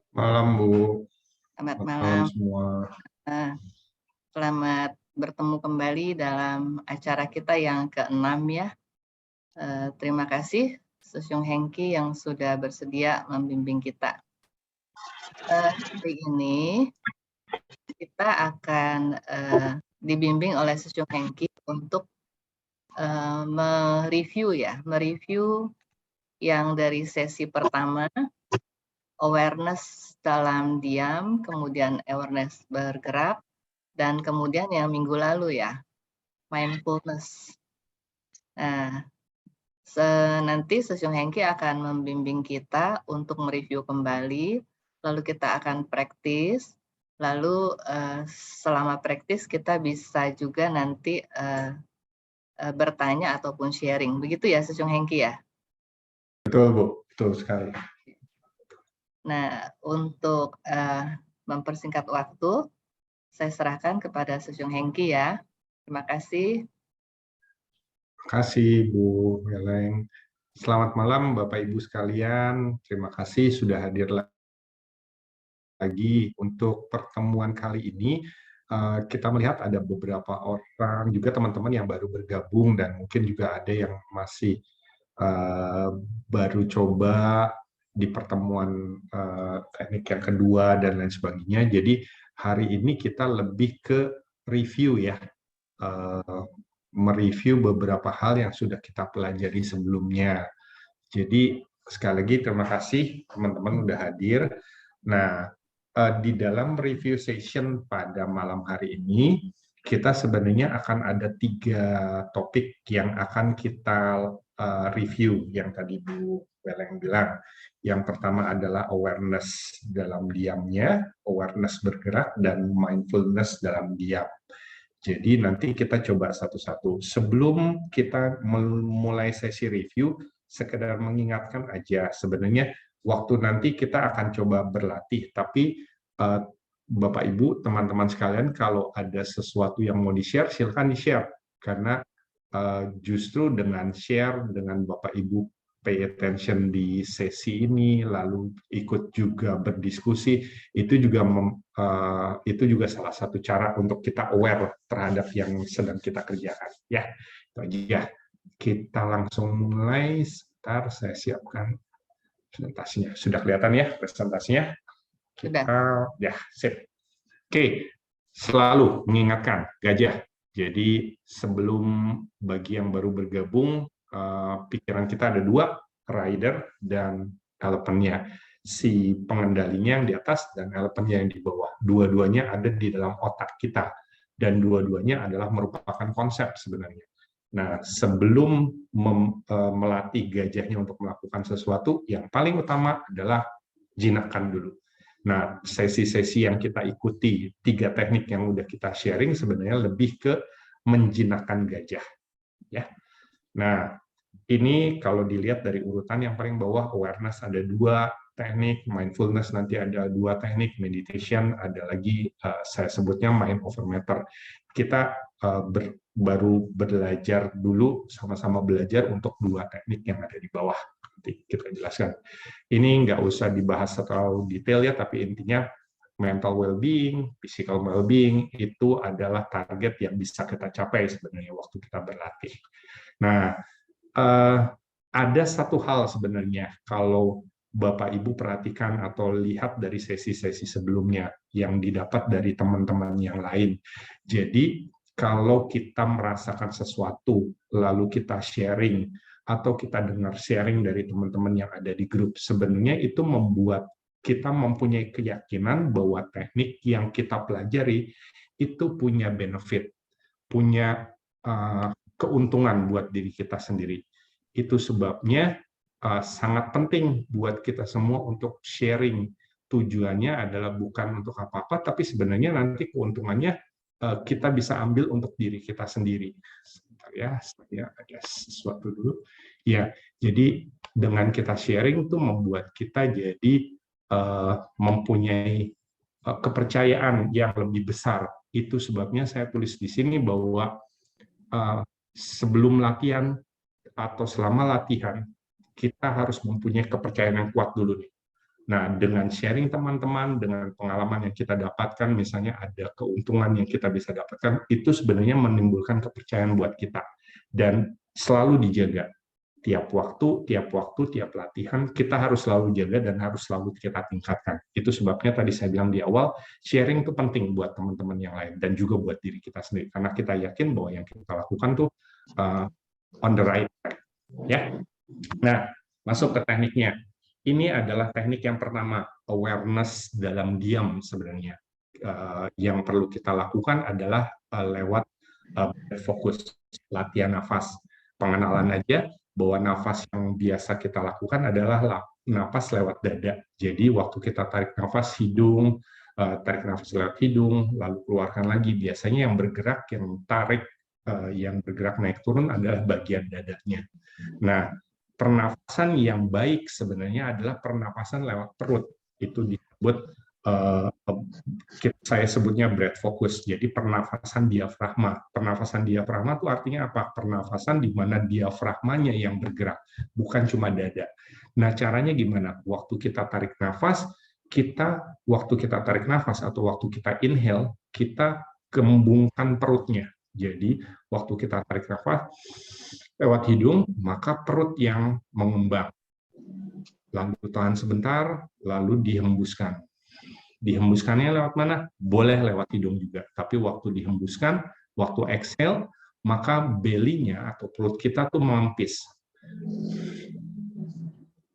Malam, Bu. Selamat Selamat malam malam. semua. Selamat bertemu kembali dalam acara kita yang ke-6 ya. Terima kasih Susyung Hengki yang sudah bersedia membimbing kita. Hari ini kita akan dibimbing oleh Susyung Hengki untuk mereview yang dari sesi pertama, awareness dalam diam, kemudian awareness bergerak, dan kemudian yang minggu lalu ya, mindfulness. Nah, nanti Susyung Hengki akan membimbing kita untuk mereview kembali, lalu kita akan praktis, lalu selama praktis kita bisa juga nanti bertanya ataupun sharing. Begitu ya Susyung Hengki ya? Betul, Bu. Betul sekali. Nah, untuk mempersingkat waktu, saya serahkan kepada Susyung Hengki ya. Terima kasih. Terima kasih, Bu Weleng. Selamat malam, Bapak Ibu sekalian. Terima kasih sudah hadir lagi untuk pertemuan kali ini. Kita melihat ada beberapa orang, juga teman-teman yang baru bergabung, dan mungkin juga ada yang masih baru coba di pertemuan teknik yang kedua, dan lain sebagainya. Jadi hari ini kita lebih ke review ya, mereview beberapa hal yang sudah kita pelajari sebelumnya. Jadi sekali lagi terima kasih teman-teman udah hadir. Nah, di dalam review session pada malam hari ini, kita sebenarnya akan ada 3 topik yang akan kita review, yang tadi Bu Weleng bilang. Yang pertama adalah awareness dalam diamnya, awareness bergerak, dan mindfulness dalam diam. Jadi nanti kita coba satu-satu. Sebelum kita memulai sesi review, sekedar mengingatkan aja, sebenarnya waktu nanti kita akan coba berlatih, tapi Bapak Ibu, teman-teman sekalian, kalau ada sesuatu yang mau di-share, silakan di-share. Karena justru dengan share, dengan Bapak Ibu pay attention di sesi ini, lalu ikut juga berdiskusi, itu juga salah satu cara untuk kita aware terhadap yang sedang kita kerjakan. Ya, itu aja. Kita langsung mulai. Sebentar, saya siapkan presentasinya. Sudah kelihatan ya presentasinya? Sudah. Ya, sip. Oke, selalu mengingatkan gajah. Jadi sebelum bagi yang baru bergabung, pikiran kita ada 2, rider dan elephant-nya. Si pengendalinya yang di atas dan elephant-nya yang di bawah. Dua-duanya ada di dalam otak kita. Dan dua-duanya adalah merupakan konsep sebenarnya. Nah, sebelum melatih gajahnya untuk melakukan sesuatu, yang paling utama adalah jinakkan dulu. Nah, sesi-sesi yang kita ikuti, 3 teknik yang udah kita sharing sebenarnya lebih ke menjinakkan gajah. Ya. Nah, ini kalau dilihat dari urutan yang paling bawah, awareness ada 2 teknik, mindfulness nanti ada 2 teknik, meditation ada lagi, saya sebutnya mind over matter. Kita baru belajar dulu, sama-sama belajar untuk 2 teknik yang ada di bawah. Nanti kita jelaskan. Ini nggak usah dibahas terlalu detail ya, tapi intinya mental well-being, physical well-being itu adalah target yang bisa kita capai sebenarnya waktu kita berlatih. Nah, ada satu hal sebenarnya kalau Bapak Ibu perhatikan atau lihat dari sesi-sesi sebelumnya yang didapat dari teman-teman yang lain. Jadi kalau kita merasakan sesuatu lalu kita sharing atau kita dengar sharing dari teman-teman yang ada di grup, sebenarnya itu membuat kita mempunyai keyakinan bahwa teknik yang kita pelajari itu punya benefit, punya keuntungan buat diri kita sendiri. Itu sebabnya sangat penting buat kita semua untuk sharing. Tujuannya adalah bukan untuk apa-apa, tapi sebenarnya nanti keuntungannya kita bisa ambil untuk diri kita sendiri. Sebentar ya, saya ada sesuatu dulu. Ya, jadi dengan kita sharing itu membuat kita jadi mempunyai kepercayaan yang lebih besar. Itu sebabnya saya tulis di sini bahwa sebelum latihan atau selama latihan kita harus mempunyai kepercayaan yang kuat dulu nih. Nah, dengan sharing teman-teman, dengan pengalaman yang kita dapatkan, misalnya ada keuntungan yang kita bisa dapatkan, itu sebenarnya menimbulkan kepercayaan buat kita. Dan selalu dijaga. Tiap waktu, tiap latihan, kita harus selalu jaga dan harus selalu kita tingkatkan. Itu sebabnya tadi saya bilang di awal, sharing itu penting buat teman-teman yang lain, dan juga buat diri kita sendiri. Karena kita yakin bahwa yang kita lakukan tuh on the right track. Ya. Nah, masuk ke tekniknya. Ini adalah teknik yang pertama, awareness dalam diam sebenarnya. Yang perlu kita lakukan adalah lewat fokus, latihan nafas. Pengenalan aja bahwa nafas yang biasa kita lakukan adalah nafas lewat dada. Jadi waktu kita tarik nafas hidung, tarik nafas lewat hidung, lalu keluarkan lagi. Biasanya yang bergerak, yang tarik, yang bergerak naik turun adalah bagian dadanya. Nah, pernafasan yang baik sebenarnya adalah pernapasan lewat perut. Itu disebut, saya sebutnya breath focus. Jadi pernafasan diafragma. Pernafasan diafragma itu artinya apa? Pernafasan di mana diafragmanya yang bergerak, bukan cuma dada. Nah, caranya gimana? Waktu kita tarik nafas, waktu kita tarik nafas atau waktu kita inhale, kita kembungkan perutnya. Jadi, waktu kita tarik nafas lewat hidung, maka perut yang mengembang. Lalu tahan sebentar, lalu dihembuskan. Dihembuskannya lewat mana? Boleh lewat hidung juga. Tapi waktu dihembuskan, waktu exhale, maka belly-nya atau perut kita tuh mengempis.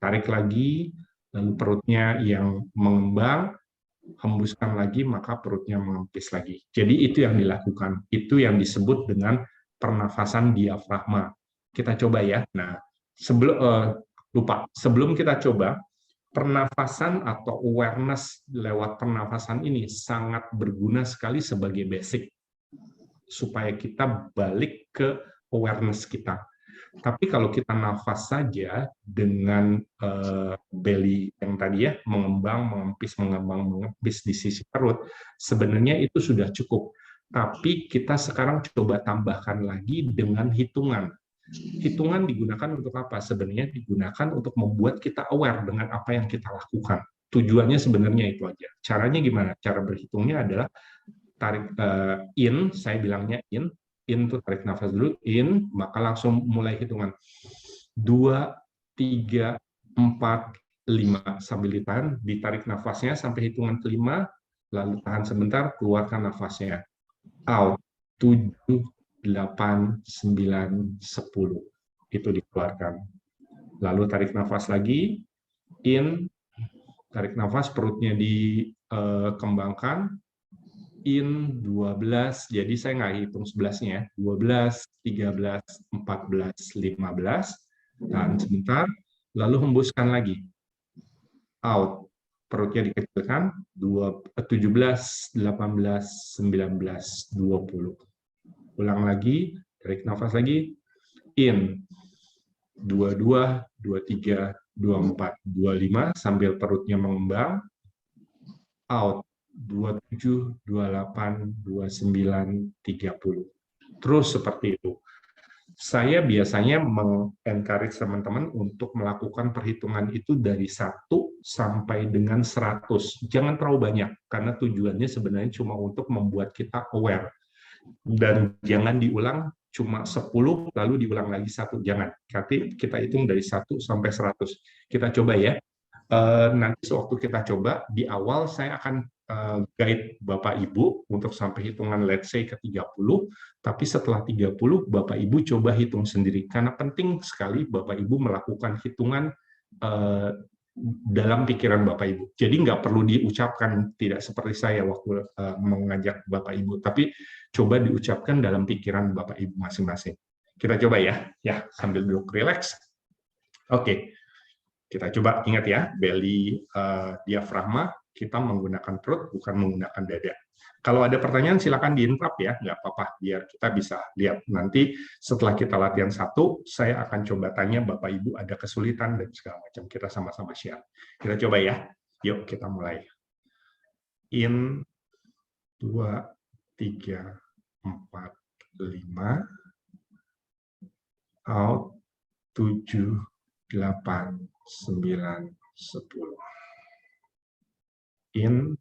Tarik lagi, lalu perutnya yang mengembang, hembuskan lagi, maka perutnya mengempis lagi. Jadi itu yang dilakukan. Itu yang disebut dengan pernafasan diafragma. Kita coba ya. Nah, sebelum kita coba, pernafasan atau awareness lewat pernafasan ini sangat berguna sekali sebagai basic supaya kita balik ke awareness kita. Tapi kalau kita nafas saja dengan belly yang tadi ya, mengembang, mengempis di sisi perut, sebenarnya itu sudah cukup. Tapi kita sekarang coba tambahkan lagi dengan hitungan. Hitungan digunakan untuk apa? Sebenarnya digunakan untuk membuat kita aware dengan apa yang kita lakukan. Tujuannya sebenarnya itu aja. Caranya gimana? Cara berhitungnya adalah tarik in, saya bilangnya in tuh tarik nafas dulu, in, maka langsung mulai hitungan. 2, 3, 4, 5, sambil ditarik nafasnya sampai hitungan kelima, lalu tahan sebentar, keluarkan nafasnya. Out, 7, 8, 9, 10. Itu dikeluarkan. Lalu tarik nafas lagi, in, tarik nafas, perutnya dikembangkan, in 12, jadi saya nggak hitung 11-nya, 12, 13, 14, 15, tahan sebentar, lalu hembuskan lagi. Out, perutnya dikecilkan, 17, 18, 19, 20. Ulang lagi, tarik nafas lagi, in, 22, 23, 24, 25, sambil perutnya mengembang, out, 27, 28, 29, 30. Terus seperti itu. Saya biasanya meng-encourage teman-teman untuk melakukan perhitungan itu dari 1 sampai dengan 100. Jangan terlalu banyak, karena tujuannya sebenarnya cuma untuk membuat kita aware. Dan jangan diulang cuma 10, lalu diulang lagi 1. Jangan. Kita hitung dari 1 sampai 100. Kita coba ya. Nanti sewaktu kita coba, di awal saya akan guide Bapak Ibu untuk sampai hitungan let's say ke 30, tapi setelah 30 Bapak Ibu coba hitung sendiri, karena penting sekali Bapak Ibu melakukan hitungan dalam pikiran Bapak Ibu. Jadi nggak perlu diucapkan, tidak seperti saya waktu mengajak Bapak Ibu, tapi coba diucapkan dalam pikiran Bapak Ibu masing-masing. Kita coba ya, sambil duduk relax. Oke. Kita coba ingat ya, belly diafragma, kita menggunakan perut, bukan menggunakan dada. Kalau ada pertanyaan, silakan di-interrupt ya, nggak apa-apa, biar kita bisa lihat. Nanti setelah kita latihan 1, saya akan coba tanya Bapak Ibu ada kesulitan dan segala macam. Kita sama-sama share. Kita coba ya. Yuk, kita mulai. In, 2, 3, 4, 5. Out, 7, 8, 9, 10. In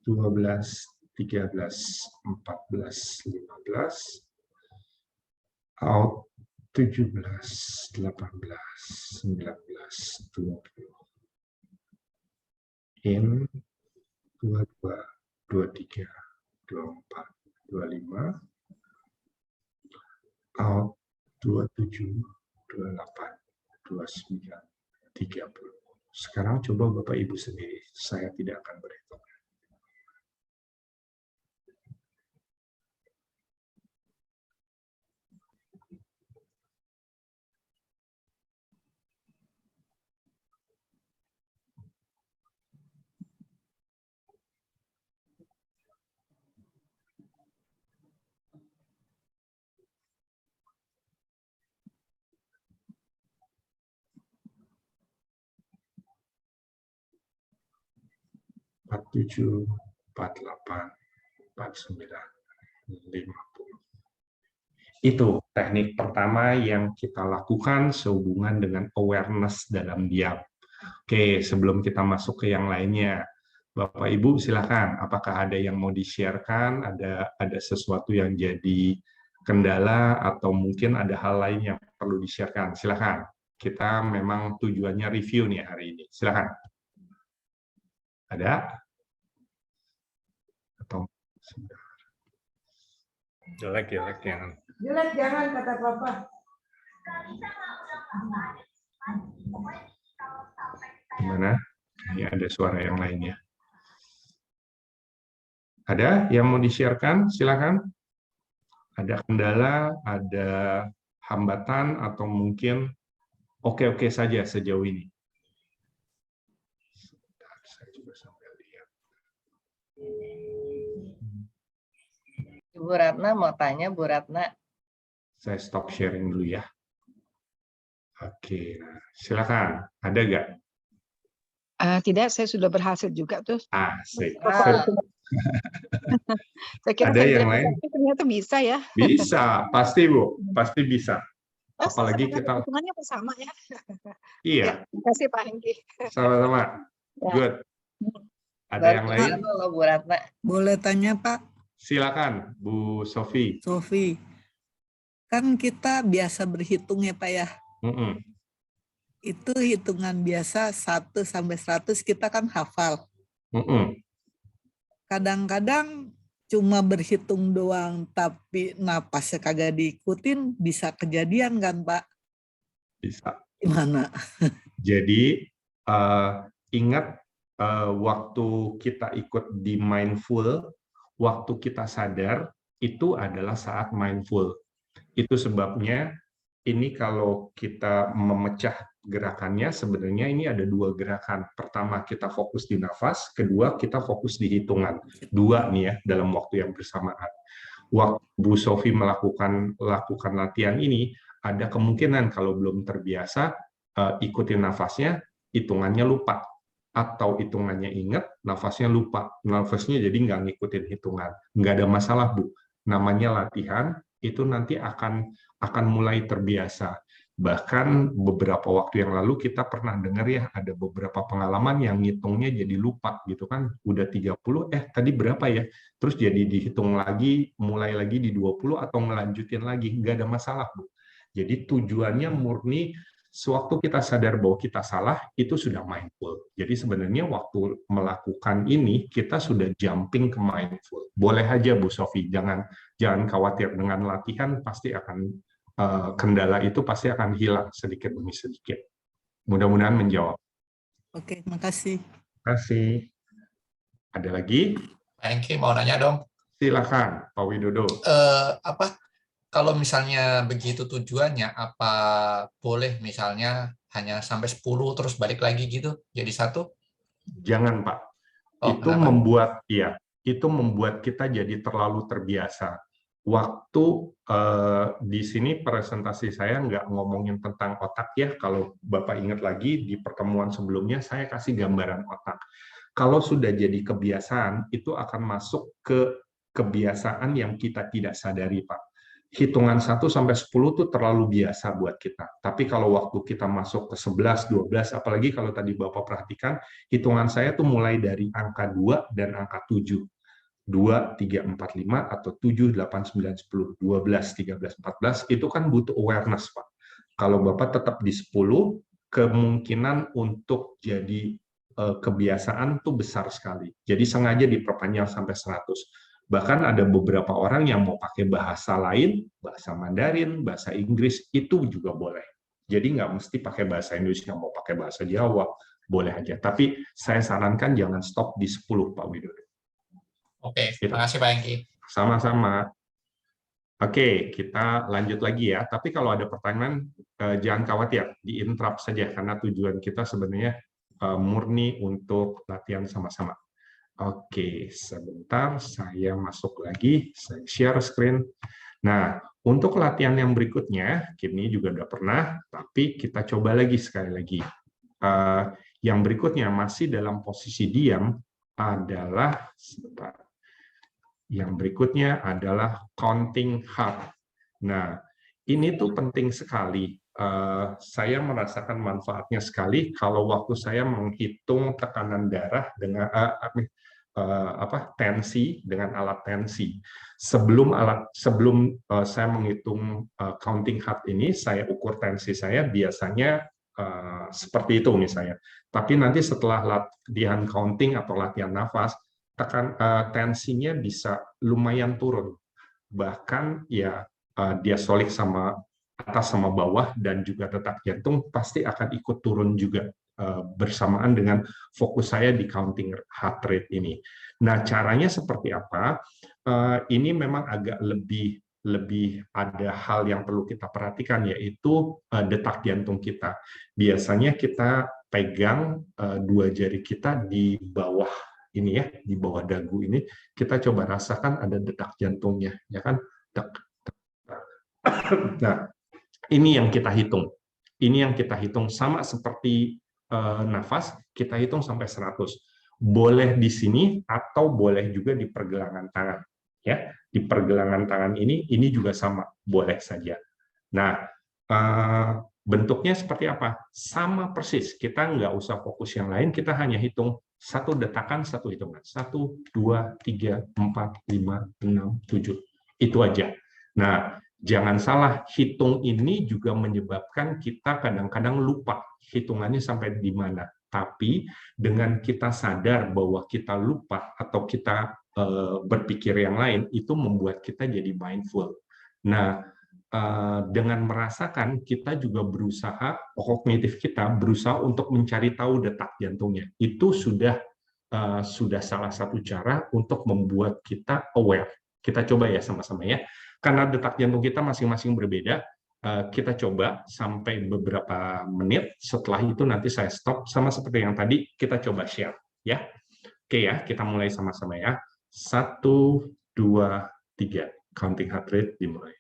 12, 13, 14, 15. Out 17, 18, 19, 20. In 22, 23, 24, 25. Out 27, 28, 29, 30. Sekarang coba Bapak Ibu sendiri, saya tidak akan berhitung. Empat tujuh, 48, 49, 50. Itu teknik pertama yang kita lakukan sehubungan dengan awareness dalam diam. Oke, sebelum kita masuk ke yang lainnya, Bapak Ibu silakan. Apakah ada yang mau di-sharekan? Ada sesuatu yang jadi kendala atau mungkin ada hal lain yang perlu di-sharekan? Silakan. Kita memang tujuannya review nih hari ini. Silakan. Ada? Atau jelek yang Jelek jangan, kata Papa. gimana? Ini ada suara yang lainnya. Ada yang mau di-sharekan? Silakan. Ada kendala, ada hambatan, atau mungkin oke-oke saja sejauh ini. Saya juga sambil lihat. Bu Ratna mau tanya, Bu Ratna. Saya stop sharing dulu ya. Oke, silakan. Ada nggak? Tidak, saya sudah berhasil juga tuh. Asik. Saya kira Ada saya yang tidak lain? bisa, tapi ternyata bisa ya. Bisa, pasti Bu. Pasti bisa. Apalagi kita... Hitungannya sama ya. Iya. Ya, terima kasih Pak Hengki. Sama-sama. Ya. Good. Ada yang lain? Bu Ratna. Boleh tanya, Pak? Silakan, Bu Sofi. Sofi, kan kita biasa berhitung ya, Pak ya? Mm-mm. Itu hitungan biasa 1 sampai 100 kita kan hafal. Mm-mm. Kadang-kadang cuma berhitung doang, tapi napasnya kagak diikutin, bisa kejadian kan, Pak? Bisa. Gimana? Jadi, ingat waktu kita ikut di mindful, waktu kita sadar, itu adalah saat mindful. Itu sebabnya ini kalau kita memecah gerakannya, sebenarnya ini ada 2 gerakan. Pertama, kita fokus di nafas. Kedua, kita fokus di hitungan. 2 nih ya, dalam waktu yang bersamaan. Waktu Bu Sofi melakukan latihan ini, ada kemungkinan kalau belum terbiasa, ikutin nafasnya, hitungannya lupa. Atau hitungannya ingat, nafasnya lupa. Nafasnya jadi nggak ngikutin hitungan. Nggak ada masalah, Bu. Namanya latihan, itu nanti akan mulai terbiasa. Bahkan beberapa waktu yang lalu kita pernah dengar ya, ada beberapa pengalaman yang ngitungnya jadi lupa gitu kan. Udah 30, tadi berapa ya? Terus jadi dihitung lagi, mulai lagi di 20 atau ngelanjutin lagi. Nggak ada masalah, Bu. Jadi tujuannya murni sewaktu kita sadar bahwa kita salah, itu sudah mindful. Jadi sebenarnya waktu melakukan ini, kita sudah jumping ke mindful. Boleh aja Bu Sofi, jangan khawatir, dengan latihan pasti akan kendala itu pasti akan hilang sedikit demi sedikit. Mudah-mudahan menjawab. Oke, makasih. Terima kasih. Ada lagi? Pak Hengki mau nanya dong. Silakan, Pak Widodo. Kalau misalnya begitu tujuannya, apa boleh misalnya hanya sampai 10 terus balik lagi gitu jadi 1? Jangan, Pak. Itu Kenapa? itu membuat kita jadi terlalu terbiasa. Waktu di sini presentasi saya nggak ngomongin tentang otak ya. Kalau Bapak ingat lagi di pertemuan sebelumnya saya kasih gambaran otak. Kalau sudah jadi kebiasaan, itu akan masuk ke kebiasaan yang kita tidak sadari, Pak. hitungan 1 sampai 10 tuh terlalu biasa buat kita. Tapi kalau waktu kita masuk ke 11, 12, apalagi kalau tadi Bapak perhatikan, hitungan saya tuh mulai dari angka 2 dan angka 7. 2, 3, 4, 5, atau 7, 8, 9, 10, 12, 13, 14, itu kan butuh awareness, Pak. Kalau Bapak tetap di 10, kemungkinan untuk jadi kebiasaan tuh besar sekali. Jadi sengaja diperpanjang sampai 100. Bahkan ada beberapa orang yang mau pakai bahasa lain, bahasa Mandarin, bahasa Inggris, itu juga boleh. Jadi nggak mesti pakai bahasa Indonesia, mau pakai bahasa Jawa, boleh aja. Tapi saya sarankan jangan stop di 10, Pak Widodo. Oke, Gitu. terima kasih Pak Hengki. Sama-sama. Oke, kita lanjut lagi ya. Tapi kalau ada pertanyaan, jangan khawatir, di-interrupt saja, karena tujuan kita sebenarnya murni untuk latihan sama-sama. Oke, sebentar, saya masuk lagi, saya share screen. Nah, untuk latihan yang berikutnya, kini juga udah pernah, tapi kita coba lagi sekali lagi. Yang berikutnya masih dalam posisi diam adalah, sebentar. Yang berikutnya adalah counting heart. Nah, ini tuh penting sekali. Saya merasakan manfaatnya sekali kalau waktu saya menghitung tekanan darah dengan tensi dengan alat tensi. Sebelum saya menghitung counting heart ini, saya ukur tensi saya biasanya seperti itu misalnya. Tapi nanti setelah latihan counting atau latihan nafas, tensinya bisa lumayan turun. Bahkan ya diastolik sama atas sama bawah dan juga detak jantung pasti akan ikut turun juga bersamaan dengan fokus saya di counting heart rate ini. Nah, caranya seperti apa? Ini memang agak lebih ada hal yang perlu kita perhatikan, yaitu detak jantung kita. Biasanya kita pegang dua jari kita di bawah ini ya, di bawah dagu ini, kita coba rasakan ada detak jantungnya, ya kan? Nah, ini yang kita hitung. Ini yang kita hitung sama seperti nafas, kita hitung sampai 100. Boleh di sini atau boleh juga di pergelangan tangan. Ya, di pergelangan tangan ini juga sama, boleh saja. Nah, bentuknya seperti apa? Sama persis. Kita nggak usah fokus yang lain, kita hanya hitung satu detakan, satu hitungan. 1, 2, 3, 4, 5, 6, 7. Itu aja. Nah, jangan salah, hitung ini juga menyebabkan kita kadang-kadang lupa hitungannya sampai di mana. Tapi dengan kita sadar bahwa kita lupa atau kita berpikir yang lain, itu membuat kita jadi mindful. Nah, dengan merasakan, kita juga berusaha, kognitif kita berusaha untuk mencari tahu detak jantungnya. Itu sudah salah satu cara untuk membuat kita aware. Kita coba ya sama-sama ya. Karena detak jantung kita masing-masing berbeda, kita coba sampai beberapa menit. Setelah itu nanti saya stop, sama seperti yang tadi, kita coba share. Ya. Oke ya, kita mulai sama-sama ya. 1, 2, 3. Counting heart rate dimulai.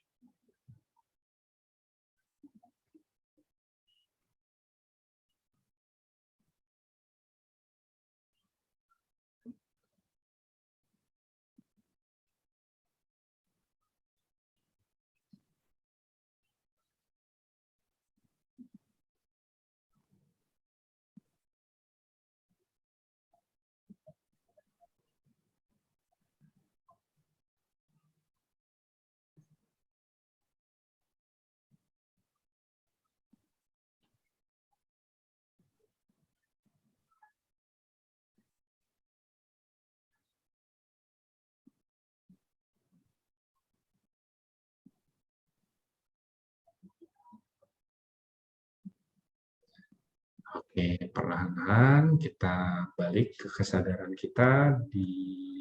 Oke, perlahan kita balik ke kesadaran kita di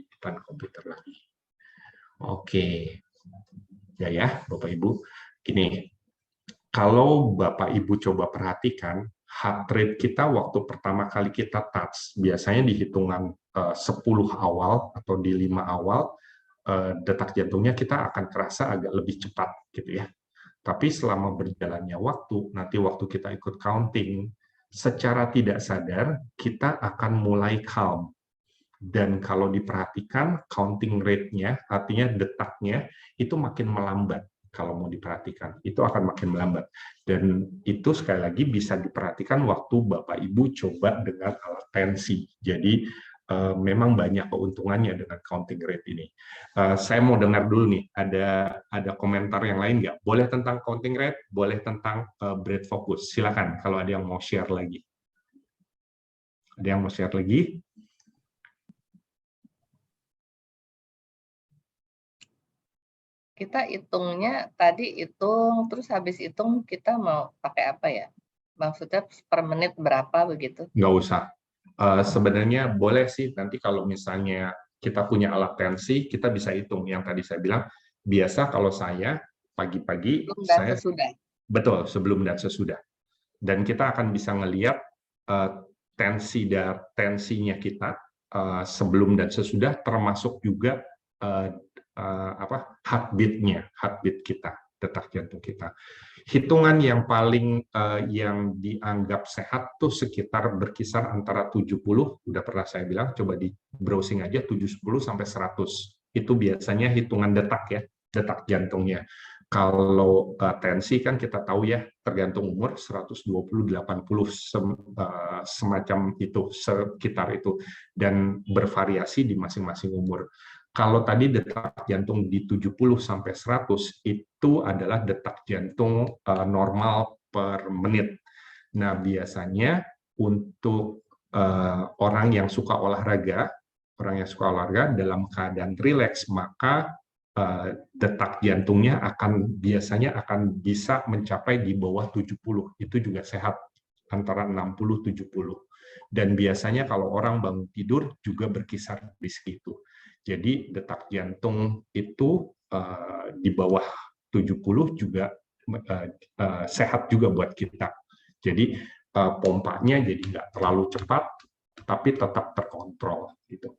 depan komputer lagi. Oke, ya, Bapak Ibu. Gini, kalau Bapak Ibu coba perhatikan, heart rate kita waktu pertama kali kita touch, biasanya di hitungan 10 awal atau di 5 awal, detak jantungnya kita akan terasa agak lebih cepat, gitu ya. Tapi selama berjalannya waktu, nanti waktu kita ikut counting, secara tidak sadar, kita akan mulai calm. Dan kalau diperhatikan, counting rate-nya, artinya detaknya, itu makin melambat. kalau mau diperhatikan. Itu akan makin melambat. Dan itu sekali lagi bisa diperhatikan waktu Bapak Ibu coba dengan alat tensi. Jadi memang banyak keuntungannya dengan counting rate ini. Saya mau dengar dulu nih, ada komentar yang lain nggak? Boleh tentang counting rate, boleh tentang breath focus. Silakan kalau ada yang mau share lagi. Ada yang mau share lagi? Kita hitungnya tadi hitung, terus habis hitung kita mau pakai apa ya? Maksudnya per menit berapa begitu? Nggak usah. Sebenarnya boleh sih nanti kalau misalnya kita punya alat tensi, kita bisa hitung. Yang tadi saya bilang, biasa kalau saya pagi-pagi, Sebelum dan saya sesudah. betul, sebelum dan sesudah. Dan kita akan bisa ngelihat tensinya kita sebelum dan sesudah, termasuk juga heartbeat kita, detak jantung kita. Hitungan yang paling yang dianggap sehat tuh sekitar berkisar antara 70, udah pernah saya bilang, coba di browsing aja 70 sampai 100. Itu biasanya hitungan detak ya, detak jantungnya. Kalau tensi kan kita tahu ya, tergantung umur 120, 80 semacam itu, sekitar itu, dan bervariasi di masing-masing umur. Kalau tadi detak jantung di 70 sampai 100 itu adalah detak jantung normal per menit. Nah, biasanya untuk orang yang suka olahraga dalam keadaan rileks, maka detak jantungnya biasanya akan bisa mencapai di bawah 70. Itu juga sehat, antara 60-70. Dan biasanya kalau orang bangun tidur juga berkisar di segitu. Jadi detak jantung itu di bawah 70 juga sehat juga buat kita. Jadi pompanya jadi nggak terlalu cepat, tapi tetap terkontrol gitu.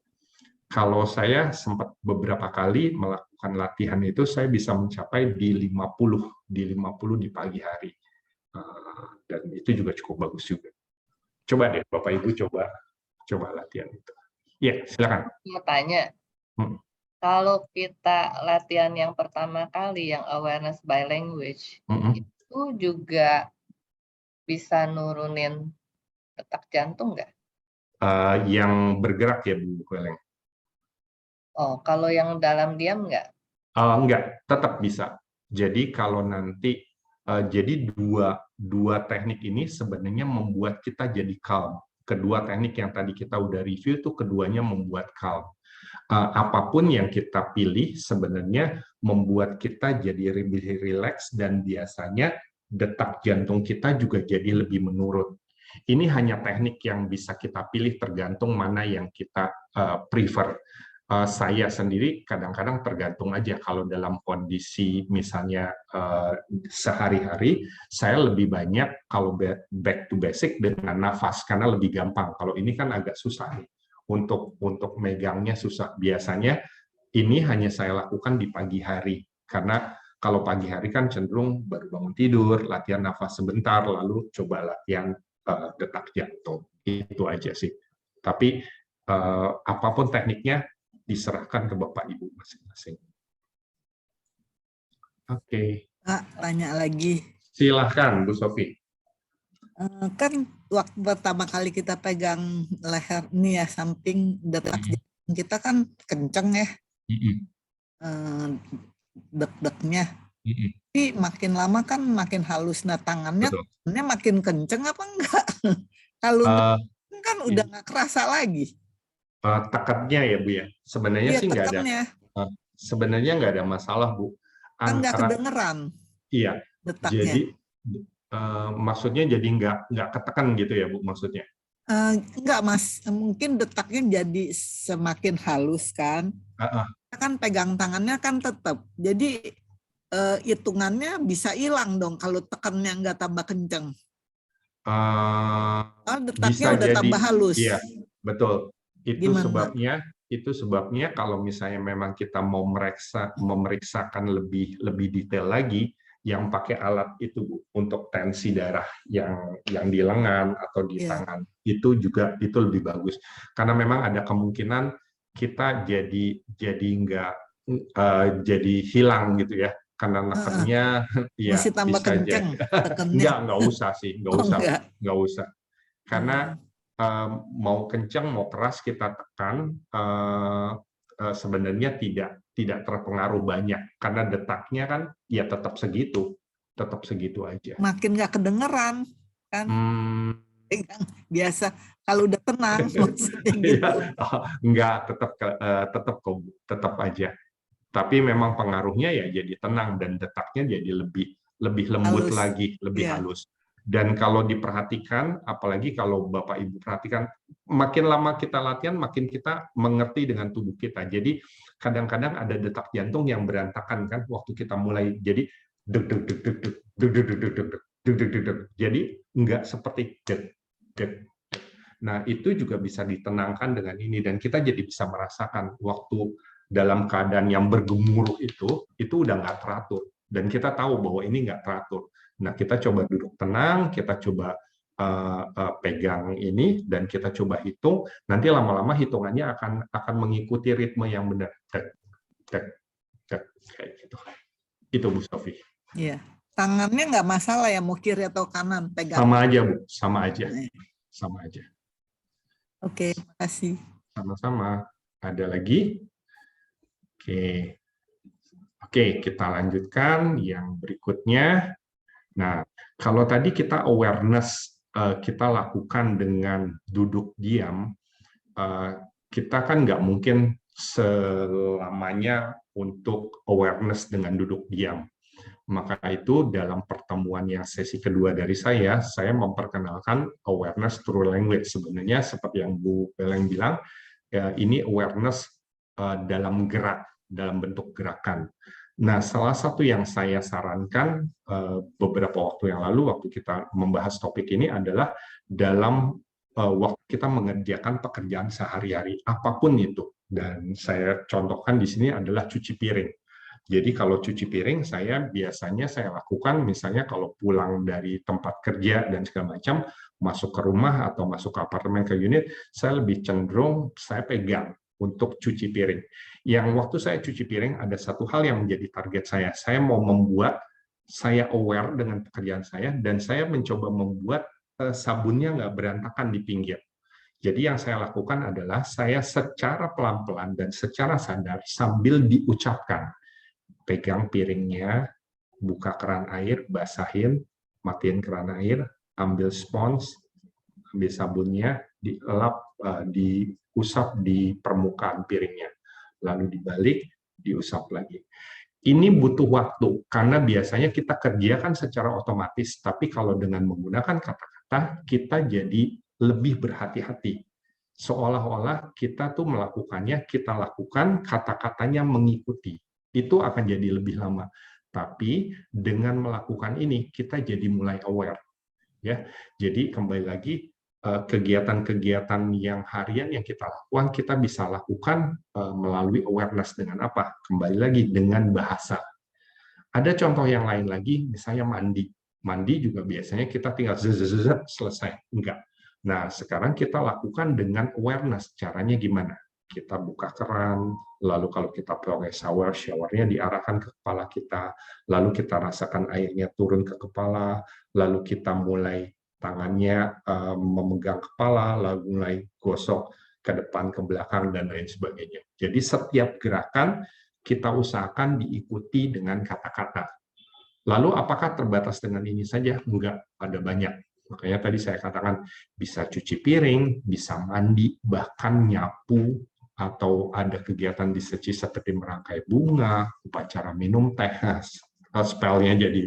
Kalau saya sempat beberapa kali melakukan latihan itu, saya bisa mencapai di 50 di pagi hari. Dan itu juga cukup bagus juga. Coba deh, Bapak Ibu coba latihan itu. Iya, silakan. Mau tanya, kalau kita latihan yang pertama kali, yang awareness by language, itu juga bisa nurunin detak jantung nggak? Yang bergerak ya, Bu Kweleng? Oh, kalau yang dalam diam nggak? Enggak, tetap bisa. Jadi kalau nanti, jadi dua teknik ini sebenarnya membuat kita jadi calm. Kedua teknik yang tadi kita udah review itu keduanya membuat calm. Apapun yang kita pilih sebenarnya membuat kita jadi lebih rileks, dan biasanya detak jantung kita juga jadi lebih menurun. Ini hanya teknik yang bisa kita pilih tergantung mana yang kita prefer. Saya sendiri kadang-kadang tergantung aja. Kalau dalam kondisi misalnya sehari-hari, saya lebih banyak kalau back to basic dengan nafas, karena lebih gampang. Kalau ini kan agak susah nih. Untuk megangnya susah. Biasanya ini hanya saya lakukan di pagi hari, karena kalau pagi hari kan cenderung baru bangun tidur, latihan nafas sebentar, lalu coba latihan detak jantung. Itu aja sih. Tapi apapun tekniknya diserahkan ke Bapak Ibu masing-masing. Oke. Pak, tanya lagi. Silahkan, Bu Sofi. Kan waktu pertama kali kita pegang leher nih ya, samping detak jantung kita kan kenceng ya, deg-degnya. Tapi makin lama kan makin halus. Nah, tangannya makin kenceng apa enggak? Kalau kan udah nggak kerasa lagi. Tekatnya ya, Bu ya. Sebenarnya sih nggak ada. Sebenarnya nggak ada masalah, Bu. Kan nggak kedengeran. Iya. Detaknya. Jadi maksudnya jadi nggak ketekan gitu ya, Bu, maksudnya? Enggak, Mas. Mungkin detaknya jadi semakin halus kan. Kan pegang tangannya kan tetap. Jadi hitungannya bisa hilang dong kalau tekannya nggak tambah kenceng. Detaknya bisa udah jadi, tambah halus. Iya, betul. Itu Gimana? sebabnya kalau misalnya memang kita mau memeriksakan lebih detail lagi, yang pakai alat itu, Bu, untuk tensi darah yang di lengan atau di tangan, itu lebih bagus, karena memang ada kemungkinan kita jadi nggak jadi hilang gitu ya, karena nekennya ya Mesti tambah bisa aja. kenceng tekennya. Enggak usah sih, enggak usah. Karena mau kencang mau keras kita tekan sebenarnya tidak terpengaruh banyak karena detaknya kan ya tetap segitu aja. Makin nggak kedengeran kan. Biasa kalau udah tenang maksudnya gitu. Enggak, tetap aja. Tapi memang pengaruhnya ya jadi tenang dan detaknya jadi lebih lembut Halus. lagi, lebih halus. Dan kalau diperhatikan, apalagi kalau Bapak Ibu perhatikan, makin lama kita latihan, makin kita mengerti dengan tubuh kita. Jadi kadang-kadang ada detak jantung yang berantakan kan waktu kita mulai. Jadi deg deg deg deg deg deg deg deg deg deg deg deg deg. Jadi enggak seperti deg deg. Nah, itu juga bisa ditenangkan dengan ini dan kita jadi bisa merasakan waktu dalam keadaan yang bergemuruh itu udah nggak teratur dan kita tahu bahwa ini nggak teratur. Nah, kita coba duduk tenang, kita coba pegang ini dan kita coba hitung. Nanti lama-lama hitungannya akan mengikuti ritme yang benar. Kayak gitu. Itu Bu Sofi. Iya. Tangannya nggak masalah ya mau kiri atau kanan pegang. Sama aja Bu, sama aja. Oke, makasih. Sama-sama. Ada lagi? Oke, kita lanjutkan yang berikutnya. Nah, kalau tadi kita awareness kita lakukan dengan duduk diam, kita kan nggak mungkin selamanya untuk awareness dengan duduk diam. Maka itu dalam pertemuan yang sesi kedua dari saya memperkenalkan awareness through language. Sebenarnya seperti yang Bu Peleng bilang, ya, ini awareness dalam gerak, dalam bentuk gerakan. Nah, salah satu yang saya sarankan beberapa waktu yang lalu, waktu kita membahas topik ini adalah dalam waktu kita mengerjakan pekerjaan sehari-hari, apapun itu. Dan saya contohkan di sini adalah cuci piring. Jadi kalau cuci piring, biasanya saya lakukan, misalnya kalau pulang dari tempat kerja dan segala macam, masuk ke rumah atau masuk ke apartemen, ke unit, saya lebih cenderung saya pegang untuk cuci piring. Yang waktu saya cuci piring, ada satu hal yang menjadi target saya. Saya mau membuat saya aware dengan pekerjaan saya, dan saya mencoba membuat sabunnya nggak berantakan di pinggir. Jadi yang saya lakukan adalah saya secara pelan-pelan dan secara sadar sambil diucapkan, pegang piringnya, buka keran air, basahin, matiin keran air, ambil spons, ambil sabunnya, dielap, diusap di permukaan piringnya, lalu dibalik, diusap lagi. Ini butuh waktu, karena biasanya kita kerjakan secara otomatis, tapi kalau dengan menggunakan kata-kata, kita jadi lebih berhati-hati. Seolah-olah kita tuh melakukannya, kita lakukan, kata-katanya mengikuti. Itu akan jadi lebih lama. Tapi dengan melakukan ini, kita jadi mulai aware. Ya, jadi kembali lagi, kegiatan-kegiatan yang harian yang kita lakukan, kita bisa lakukan melalui awareness dengan apa? Kembali lagi dengan bahasa. Ada contoh yang lain lagi, misalnya mandi. Mandi juga biasanya kita tinggal selesai. Enggak. Nah, sekarang kita lakukan dengan awareness. Caranya gimana? Kita buka keran, lalu kalau kita pakai shower, showernya diarahkan ke kepala kita, lalu kita rasakan airnya turun ke kepala, lalu kita mulai tangannya memegang kepala, lalu mulai gosok ke depan, ke belakang, dan lain sebagainya. Jadi setiap gerakan kita usahakan diikuti dengan kata-kata. Lalu apakah terbatas dengan ini saja? Enggak, ada banyak. Makanya tadi saya katakan bisa cuci piring, bisa mandi, bahkan nyapu, atau ada kegiatan di seci seperti merangkai bunga, upacara minum teh, spellnya jadi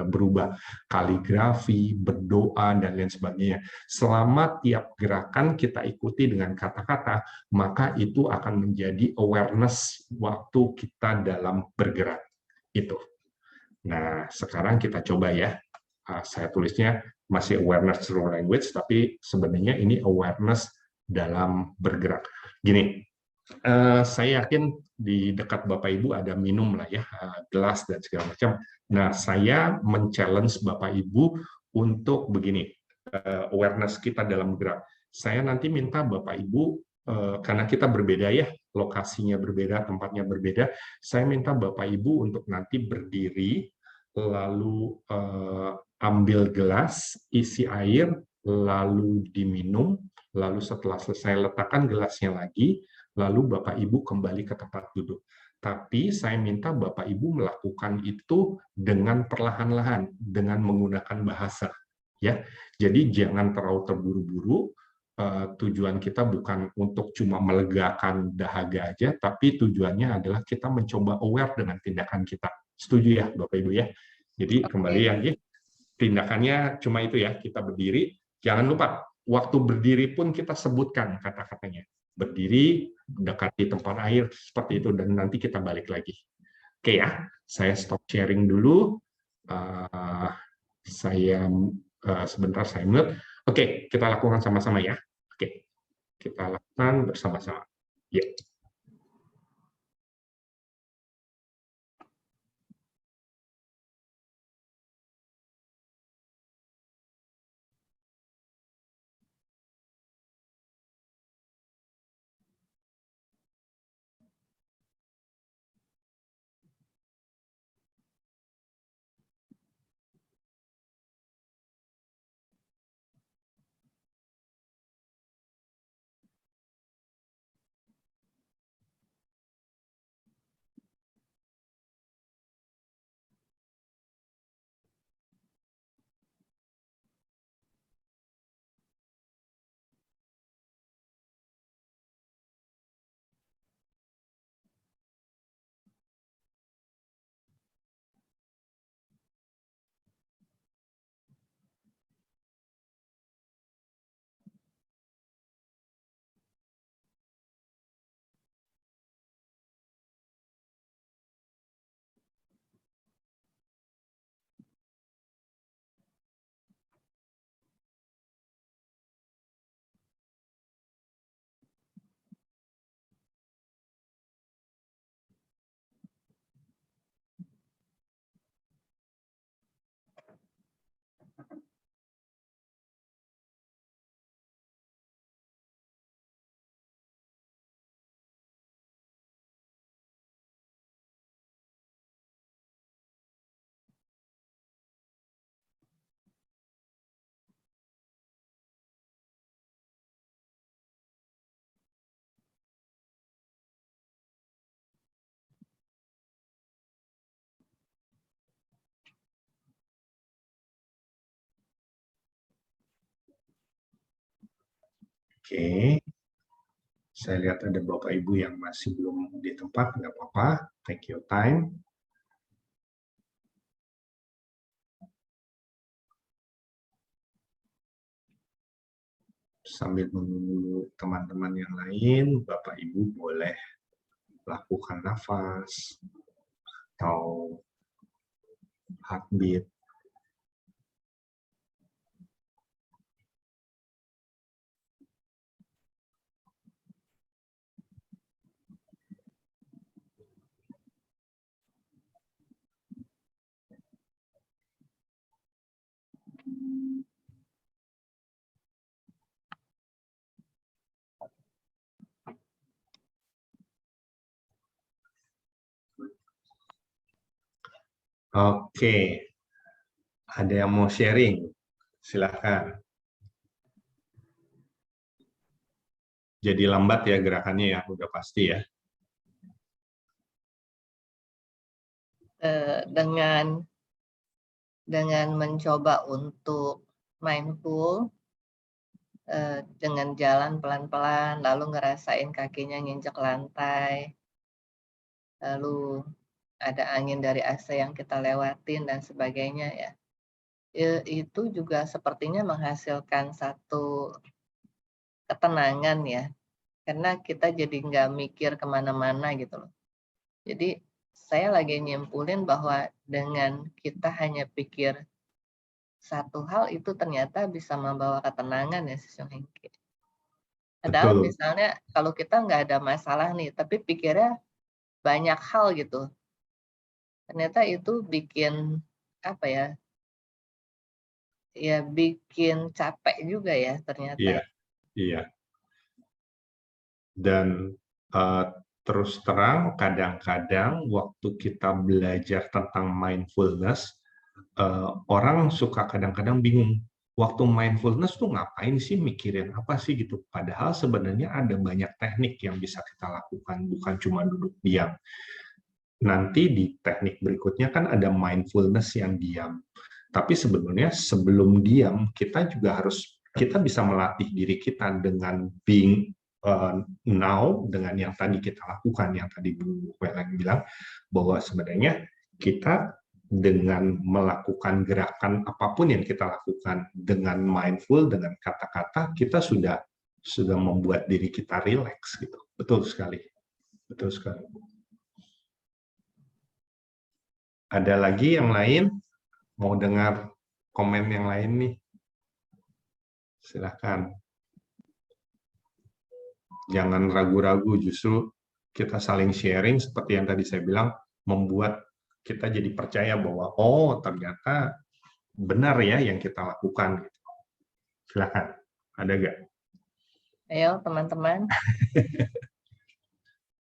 berubah, kaligrafi, berdoa, dan lain sebagainya. Selama tiap gerakan kita ikuti dengan kata-kata, maka itu akan menjadi awareness waktu kita dalam bergerak. Itu. Nah, sekarang kita coba ya. Saya tulisnya masih awareness through language, tapi sebenarnya ini awareness dalam bergerak. Gini, saya yakin di dekat Bapak Ibu ada minum lah ya, gelas dan segala macam. Nah, saya men-challenge Bapak Ibu untuk begini, awareness kita dalam gerak. Saya nanti minta Bapak Ibu karena kita berbeda ya, lokasinya berbeda, tempatnya berbeda, saya minta Bapak Ibu untuk nanti berdiri, lalu ambil gelas, isi air, lalu diminum, lalu setelah selesai letakkan gelasnya lagi, lalu Bapak Ibu kembali ke tempat duduk. Tapi saya minta Bapak Ibu melakukan itu dengan perlahan-lahan, dengan menggunakan bahasa. Ya, jadi jangan terlalu terburu-buru. Tujuan kita bukan untuk cuma melegakan dahaga aja, tapi tujuannya adalah kita mencoba aware dengan tindakan kita. Setuju ya, Bapak Ibu ya? Jadi kembali lagi, tindakannya cuma itu ya, kita berdiri. Jangan lupa, waktu berdiri pun kita sebutkan kata-katanya. Berdiri, dekati tempat air, seperti itu, dan nanti kita balik lagi. Oke ya, saya stop sharing dulu. Sebentar saya mute. Oke, kita lakukan sama-sama ya. Oke, kita lakukan bersama-sama. Ya. Oke, saya lihat ada Bapak Ibu yang masih belum di tempat, nggak apa-apa, take your time. Sambil menunggu teman-teman yang lain, Bapak Ibu boleh lakukan nafas atau heartbeat. Oke, ada yang mau sharing? Silahkan. Jadi lambat ya gerakannya ya, udah pasti ya. Dengan mencoba untuk mindful, dengan jalan pelan-pelan, lalu ngerasain kakinya nginjek lantai, lalu ada angin dari AC yang kita lewatin dan sebagainya ya. Itu juga sepertinya menghasilkan satu ketenangan ya, karena kita jadi nggak mikir kemana-mana gitu loh. Jadi saya lagi nyimpulin bahwa dengan kita hanya pikir satu hal itu ternyata bisa membawa ketenangan ya, Sis Hengki. Padahal Betul. misalnya kalau kita nggak ada masalah nih, tapi pikirnya banyak hal gitu, ternyata itu bikin apa ya? Ya bikin capek juga ya ternyata. Iya, iya. Dan terus terang, kadang-kadang waktu kita belajar tentang mindfulness, orang suka kadang-kadang bingung. Waktu mindfulness tuh ngapain sih, mikirin apa sih gitu. Padahal sebenarnya ada banyak teknik yang bisa kita lakukan, bukan cuma duduk diam. Nanti di teknik berikutnya kan ada mindfulness yang diam. Tapi sebenarnya sebelum diam, kita bisa melatih diri kita dengan being now, dengan yang tadi kita lakukan, yang tadi Bu Weleng bilang, bahwa sebenarnya kita dengan melakukan gerakan apapun yang kita lakukan dengan mindful, dengan kata-kata, kita sudah membuat diri kita rileks gitu. Betul sekali. Betul sekali. Ada lagi yang lain? Mau dengar komen yang lain nih? Silakan. Jangan ragu-ragu, justru kita saling sharing seperti yang tadi saya bilang, membuat kita jadi percaya bahwa oh ternyata benar ya yang kita lakukan. Silakan. Ada nggak? Ayo teman-teman.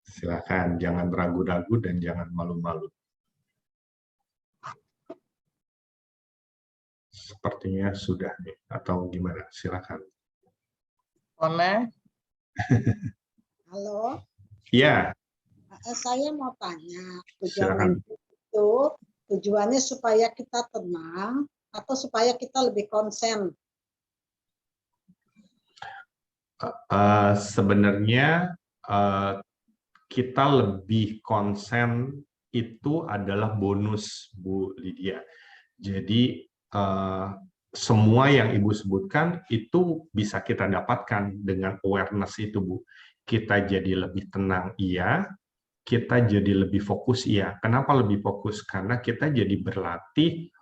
Silakan, jangan ragu-ragu dan jangan malu-malu. Sepertinya sudah nih, atau gimana? Silakan. Ona. Halo. Iya. Saya mau tanya, Silakan. tujuannya supaya kita tenang atau supaya kita lebih konsen? Sebenarnya kita lebih konsen itu adalah bonus, Bu Lydia. Jadi semua yang Ibu sebutkan itu bisa kita dapatkan dengan awareness itu, Bu. Kita jadi lebih tenang, iya. Kita jadi lebih fokus, iya. Kenapa lebih fokus? Karena kita jadi berlatih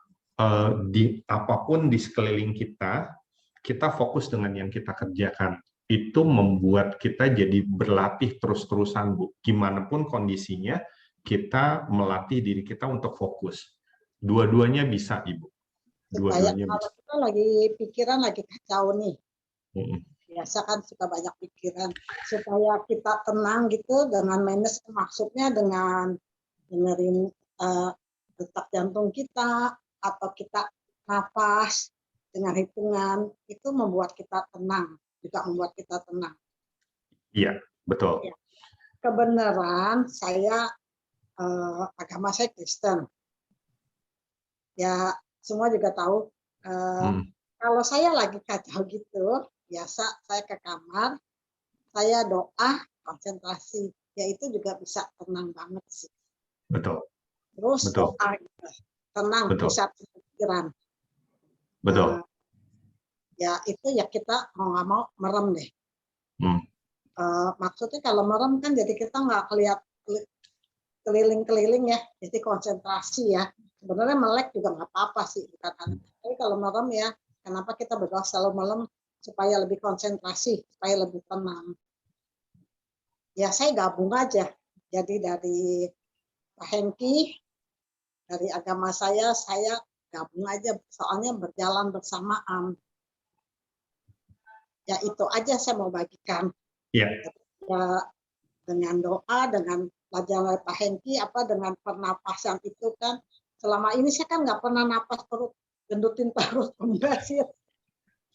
di apapun di sekeliling kita, kita fokus dengan yang kita kerjakan. Itu membuat kita jadi berlatih terus-terusan, Bu. Gimana pun kondisinya, kita melatih diri kita untuk fokus. Dua-duanya bisa, Ibu. Supaya kalau kita lagi pikiran lagi kacau nih, biasa kan suka banyak pikiran, supaya kita tenang gitu dengan minus, maksudnya dengan dengerin detak jantung kita, atau kita nafas dengan hitungan, itu membuat kita tenang, juga membuat kita tenang. Iya, betul. Ya. Kebenaran saya agama saya Kristen. Ya, semua juga tahu. Kalau saya lagi kacau gitu, biasa saya ke kamar, saya doa, konsentrasi. Ya itu juga bisa tenang banget sih. Betul. Terus betul. doa, tenang, pusat pikiran. Betul. Ya itu ya kita mau nggak mau merem deh. Maksudnya kalau merem kan jadi kita nggak lihat keliling-keliling ya, jadi konsentrasi ya. Sebenarnya melek juga nggak apa-apa sih, tapi kalau merem ya, kenapa kita berdoa selalu malam supaya lebih konsentrasi, supaya lebih tenang. Ya saya gabung aja, jadi dari Pak Hengki, dari agama saya gabung aja, soalnya berjalan bersamaan. Ya itu aja saya mau bagikan. Ya. Ya, dengan doa, dengan pelajaran Pak Hengki, dengan pernapasan itu kan. Selama ini saya kan nggak pernah napas perut, gendutin perut, enggak sih.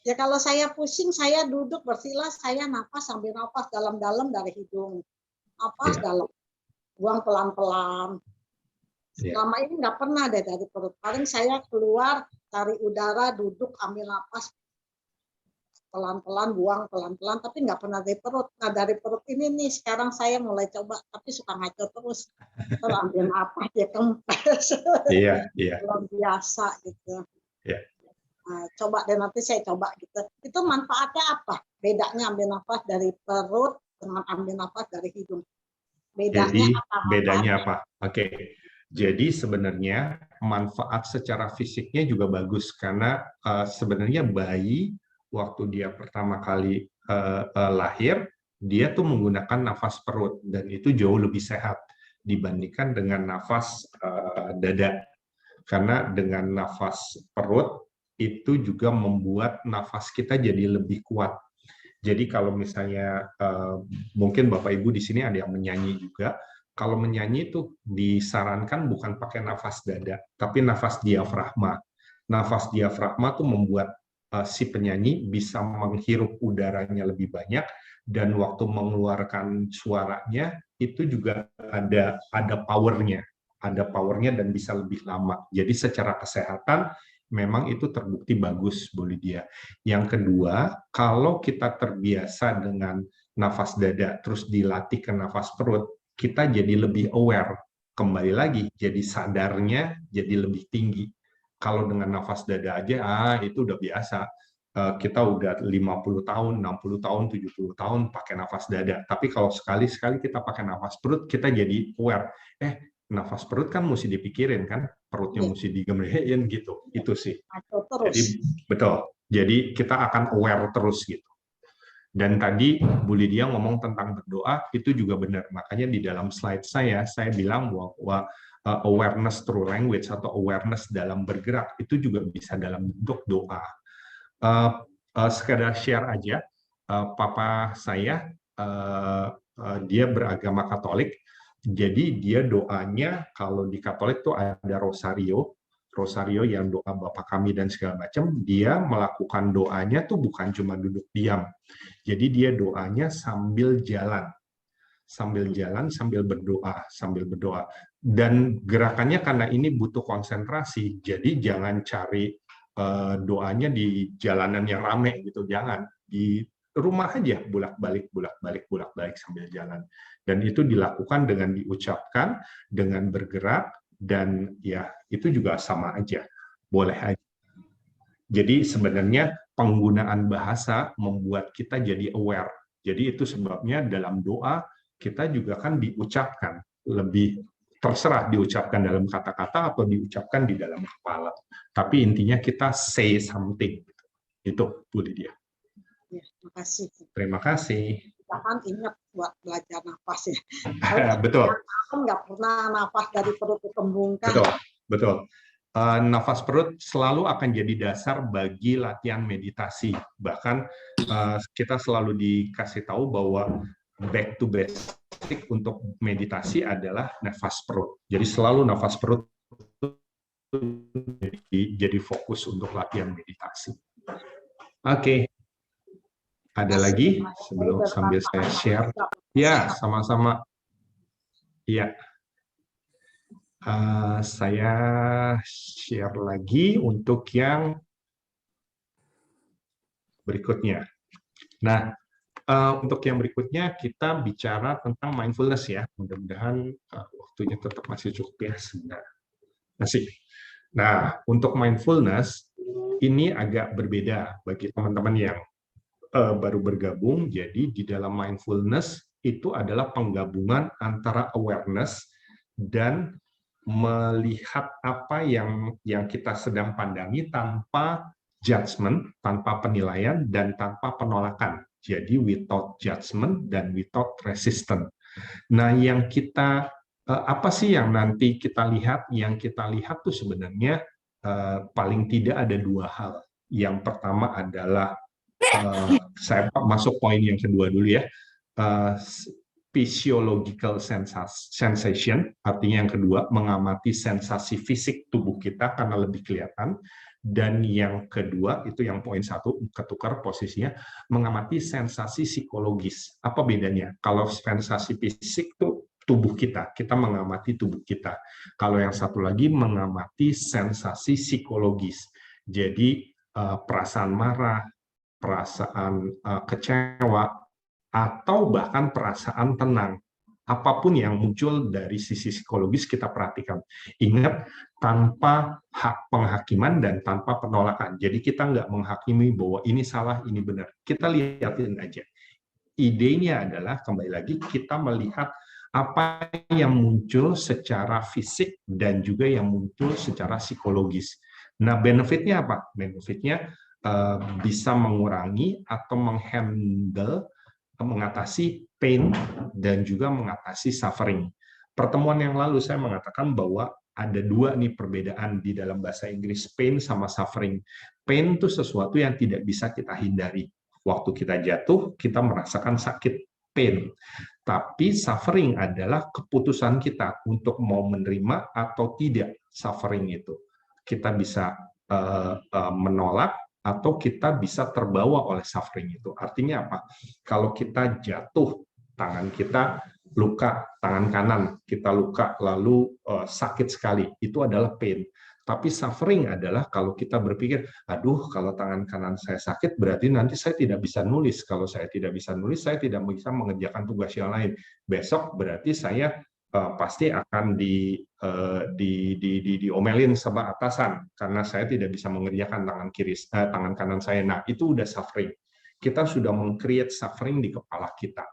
Ya kalau saya pusing, saya duduk bersila, saya napas sambil napas dalam-dalam dari hidung. Napas dalam, buang pelan-pelan. Selama ini nggak pernah deh dari perut. Paling saya keluar, tarik udara, duduk, ambil napas, pelan-pelan, buang pelan-pelan, tapi nggak pernah dari perut. Nah dari perut ini nih sekarang saya mulai coba, tapi suka ngaco terus. Kalau ambil napas ya kempes. Iya. Luar biasa gitu. Iya. Nah, coba deh nanti saya coba gitu. Itu manfaatnya apa? Bedanya ambil nafas dari perut dengan ambil nafas dari hidung. Bedanya apa? Oke. Jadi sebenarnya manfaat secara fisiknya juga bagus karena sebenarnya bayi waktu dia pertama kali lahir, dia tuh menggunakan nafas perut dan itu jauh lebih sehat dibandingkan dengan nafas dada. Karena dengan nafas perut itu juga membuat nafas kita jadi lebih kuat. Jadi kalau misalnya mungkin Bapak Ibu di sini ada yang menyanyi juga, kalau menyanyi itu disarankan bukan pakai nafas dada, tapi nafas diafragma. Nafas diafragma tuh membuat si penyanyi bisa menghirup udaranya lebih banyak, dan waktu mengeluarkan suaranya itu juga ada powernya, dan bisa lebih lama. Jadi secara kesehatan memang itu terbukti bagus, Bu Lydia. Yang kedua, kalau kita terbiasa dengan nafas dada terus dilatih ke nafas perut, kita jadi lebih aware. Kembali lagi, jadi sadarnya jadi lebih tinggi. Kalau dengan nafas dada aja, itu udah biasa. Kita udah 50 tahun, 60 tahun, 70 tahun pakai nafas dada. Tapi kalau sekali-sekali kita pakai nafas perut, kita jadi aware. Nafas perut kan mesti dipikirin kan, perutnya mesti digemerein gitu. Itu sih. Jadi betul. Jadi kita akan aware terus gitu. Dan tadi Bu Lydia ngomong tentang berdoa, itu juga benar. Makanya di dalam slide saya bilang bahwa awareness through language atau awareness dalam bergerak itu juga bisa dalam bentuk doa. Sekedar share aja, papa saya dia beragama Katolik. Jadi dia doanya kalau di Katolik tuh ada rosario yang doa Bapa Kami dan segala macam. Dia melakukan doanya tuh bukan cuma duduk diam. Jadi dia doanya sambil jalan sambil berdoa. Dan gerakannya karena ini butuh konsentrasi, jadi jangan cari doanya di jalanan yang ramai gitu, jangan. Di rumah aja bolak-balik sambil jalan. Dan itu dilakukan dengan diucapkan, dengan bergerak, dan ya itu juga sama aja, boleh aja. Jadi sebenarnya penggunaan bahasa membuat kita jadi aware. Jadi itu sebabnya dalam doa kita juga kan diucapkan, lebih terserah diucapkan dalam kata-kata atau diucapkan di dalam kepala. Tapi intinya kita say something. Itu Bu Lydia. Ya, terima kasih. Terima kasih. Jangan ingat buat belajar nafas ya. Betul. Nggak pernah nafas dari perut dikembungkan. Betul. Nafas perut selalu akan jadi dasar bagi latihan meditasi. Bahkan kita selalu dikasih tahu bahwa back to basic untuk meditasi adalah nafas perut. Jadi selalu nafas perut jadi fokus untuk latihan meditasi. Oke. Ada lagi sebelum sambil saya share? Ya, sama-sama. Ya. Saya share lagi untuk yang berikutnya. Nah, untuk yang berikutnya kita bicara tentang mindfulness ya. Mudah-mudahan waktunya tetap masih cukup ya sebenarnya. Masih. Nah, untuk mindfulness ini agak berbeda bagi teman-teman yang baru bergabung. Jadi di dalam mindfulness itu adalah penggabungan antara awareness dan melihat apa yang kita sedang pandangi tanpa judgment, tanpa penilaian, dan tanpa penolakan. Jadi without judgment dan without resistance. Nah, yang kita apa sih yang nanti kita lihat? Yang kita lihat tuh sebenarnya paling tidak ada dua hal. Yang pertama adalah saya masuk poin yang kedua dulu ya. Physiological sensation, artinya yang kedua, mengamati sensasi fisik tubuh kita karena lebih kelihatan. Dan yang kedua, itu yang poin satu, ketukar posisinya, mengamati sensasi psikologis. Apa bedanya? Kalau sensasi fisik itu tubuh kita mengamati tubuh kita. Kalau yang satu lagi, mengamati sensasi psikologis. Jadi, perasaan marah, perasaan kecewa, atau bahkan perasaan tenang. Apapun yang muncul dari sisi psikologis kita perhatikan. Ingat, tanpa hak penghakiman dan tanpa penolakan. Jadi kita nggak menghakimi bahwa ini salah, ini benar. Kita lihatin aja. Idenya adalah, kembali lagi, kita melihat apa yang muncul secara fisik dan juga yang muncul secara psikologis. Nah, benefitnya apa? Benefitnya bisa mengurangi atau menghandle, mengatasi pain dan juga mengatasi suffering. Pertemuan yang lalu saya mengatakan bahwa ada dua nih perbedaan di dalam bahasa Inggris, pain sama suffering. Pain itu sesuatu yang tidak bisa kita hindari. Waktu kita jatuh, kita merasakan sakit, pain. Tapi suffering adalah keputusan kita untuk mau menerima atau tidak suffering itu. Kita bisa menolak atau kita bisa terbawa oleh suffering itu. Artinya apa? Kalau kita jatuh, tangan kita luka, tangan kanan kita luka, lalu sakit sekali, itu adalah pain. Tapi suffering adalah kalau kita berpikir, aduh kalau tangan kanan saya sakit, berarti nanti saya tidak bisa nulis. Kalau saya tidak bisa nulis, saya tidak bisa mengerjakan tugas yang lain. Besok berarti saya pasti akan diomelin sama atasan karena saya tidak bisa mengerjakan tangan kanan saya. Nah, itu udah suffering. Kita sudah meng-create suffering di kepala kita.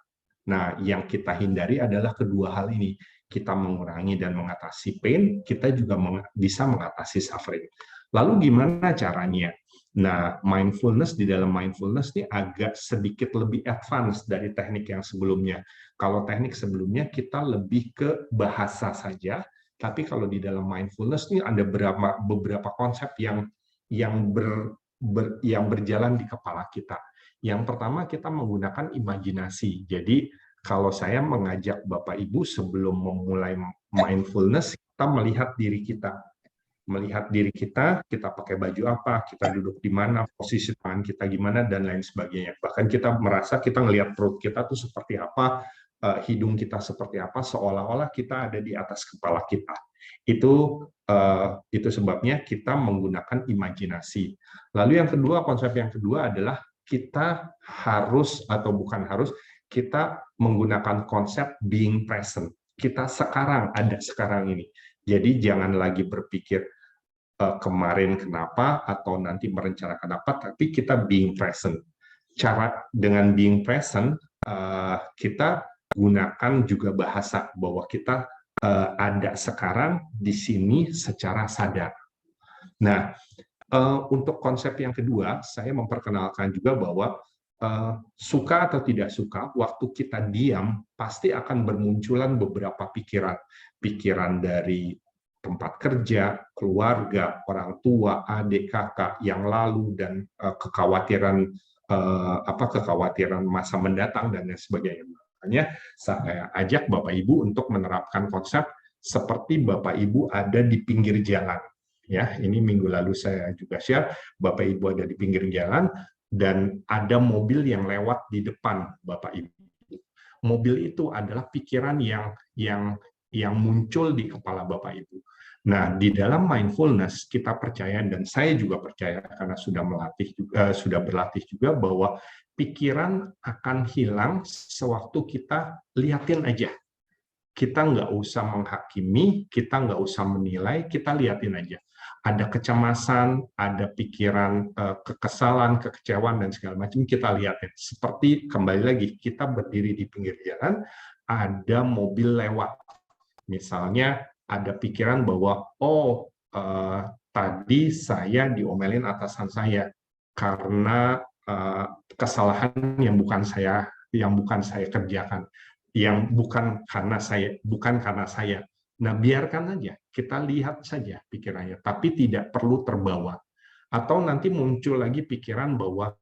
Nah, yang kita hindari adalah kedua hal ini. Kita mengurangi dan mengatasi pain, kita juga bisa mengatasi suffering. Lalu gimana caranya? Nah, mindfulness, di dalam mindfulness ini agak sedikit lebih advance dari teknik yang sebelumnya. Kalau teknik sebelumnya kita lebih ke bahasa saja, tapi kalau di dalam mindfulness ini ada beberapa konsep yang berjalan di kepala kita. Yang pertama, kita menggunakan imajinasi. Jadi kalau saya mengajak Bapak Ibu sebelum memulai mindfulness, kita melihat diri kita. Melihat diri kita pakai baju apa, kita duduk di mana, posisi tangan kita gimana, dan lain sebagainya. Bahkan kita merasa kita ngelihat perut kita tuh seperti apa, hidung kita seperti apa, seolah-olah kita ada di atas kepala kita. Itu sebabnya kita menggunakan imajinasi. Lalu yang kedua, konsep yang kedua adalah kita harus, atau bukan harus, kita menggunakan konsep being present. Kita sekarang, ada sekarang ini. Jadi jangan lagi berpikir kemarin kenapa, atau nanti merencanakan apa, tapi kita being present. Cara dengan being present, kita gunakan juga bahasa bahwa kita ada sekarang di sini secara sadar. Nah, untuk konsep yang kedua, saya memperkenalkan juga bahwa suka atau tidak suka, waktu kita diam, pasti akan bermunculan beberapa pikiran. Pikiran dari tempat kerja, keluarga, orang tua, adik, kakak, yang lalu, dan kekhawatiran masa mendatang, dan lain sebagainya. Makanya saya ajak Bapak Ibu untuk menerapkan konsep seperti Bapak Ibu ada di pinggir jalan. Ya, ini minggu lalu saya juga share, Bapak Ibu ada di pinggir jalan, dan ada mobil yang lewat di depan Bapak Ibu. Mobil itu adalah pikiran yang muncul di kepala Bapak Ibu. Nah, di dalam mindfulness kita percaya, dan saya juga percaya karena sudah berlatih juga, bahwa pikiran akan hilang sewaktu kita liatin aja. Kita nggak usah menghakimi, kita nggak usah menilai, kita liatin aja. Ada kecemasan, ada pikiran kekesalan, kekecewaan, dan segala macam, kita lihatin. Seperti, kembali lagi, kita berdiri di pinggir jalan, ada mobil lewat. Misalnya, ada pikiran bahwa, tadi saya diomelin atasan saya, karena kesalahan yang bukan saya kerjakan, yang bukan karena saya. Nah, biarkan aja, kita lihat saja pikirannya, tapi tidak perlu terbawa. Atau nanti muncul lagi pikiran bahwa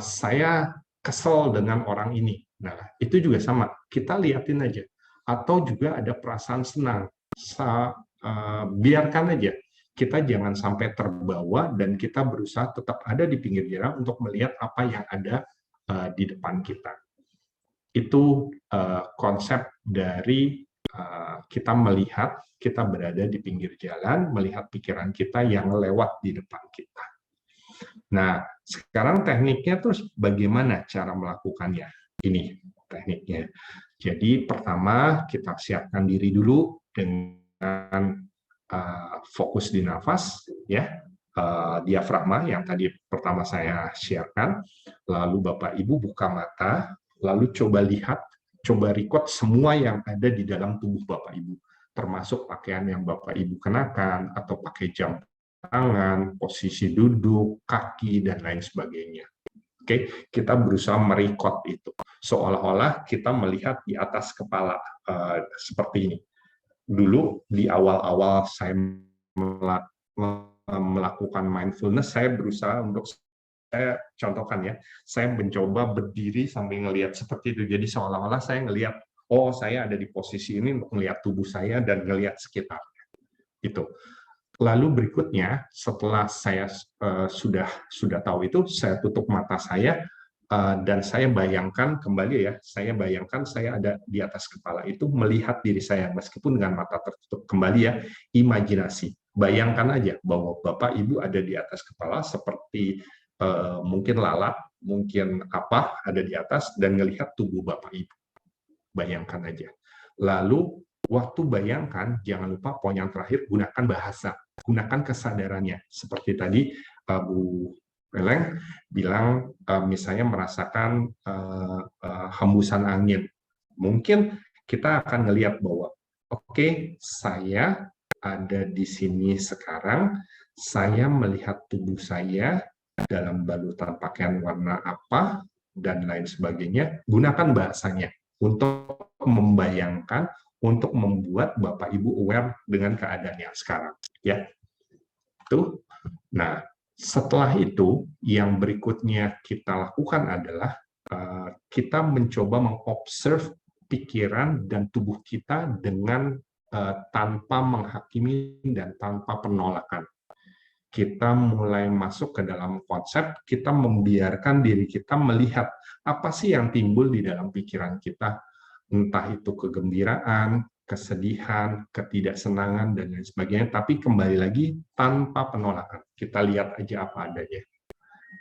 saya kesel dengan orang ini. Nah, itu juga sama, kita lihatin aja. Atau juga ada perasaan senang, biarkan aja. Kita jangan sampai terbawa, dan kita berusaha tetap ada di pinggir jalan untuk melihat apa yang ada di depan kita. Itu konsep dari kita melihat, kita berada di pinggir jalan, melihat pikiran kita yang lewat di depan kita. Nah, sekarang tekniknya terus bagaimana cara melakukannya? Ini tekniknya. Jadi pertama, kita siapkan diri dulu dengan fokus di nafas, ya, diafragma yang tadi pertama saya sharekan. Lalu Bapak Ibu buka mata, lalu coba lihat, coba record semua yang ada di dalam tubuh Bapak Ibu, termasuk pakaian yang Bapak Ibu kenakan, atau pakai jam tangan, posisi duduk, kaki, dan lain sebagainya. Oke, kita berusaha merecord itu, seolah-olah kita melihat di atas kepala, seperti ini. Dulu, di awal-awal saya melakukan mindfulness, saya berusaha untuk saya contohkan ya, saya mencoba berdiri sambil ngelihat seperti itu. Jadi seolah-olah saya ngelihat, oh saya ada di posisi ini untuk melihat tubuh saya dan ngelihat sekitar. Itu. Lalu berikutnya, setelah saya sudah tahu itu, saya tutup mata saya dan saya bayangkan kembali ya, saya bayangkan saya ada di atas kepala itu melihat diri saya meskipun dengan mata tertutup. Kembali ya, imajinasi. Bayangkan aja bahwa Bapak Ibu ada di atas kepala seperti mungkin lalat, mungkin apa ada di atas dan melihat tubuh Bapak Ibu. Bayangkan aja. Lalu waktu bayangkan, jangan lupa poin yang terakhir, gunakan bahasa, gunakan kesadarannya. Seperti tadi Bu Weleng bilang, misalnya merasakan hembusan angin. Mungkin kita akan melihat bahwa, oke, saya ada di sini sekarang, saya melihat tubuh saya dalam balutan pakaian warna apa, dan lain sebagainya. Gunakan bahasanya untuk membayangkan, untuk membuat Bapak Ibu aware dengan keadaan yang sekarang, ya. Itu. Nah, setelah itu yang berikutnya kita lakukan adalah kita mencoba mengobserv pikiran dan tubuh kita dengan tanpa menghakimi dan tanpa penolakan. Kita mulai masuk ke dalam konsep, kita membiarkan diri kita melihat apa sih yang timbul di dalam pikiran kita, entah itu kegembiraan, kesedihan, ketidaksenangan, dan lain sebagainya, tapi kembali lagi tanpa penolakan. Kita lihat aja apa adanya.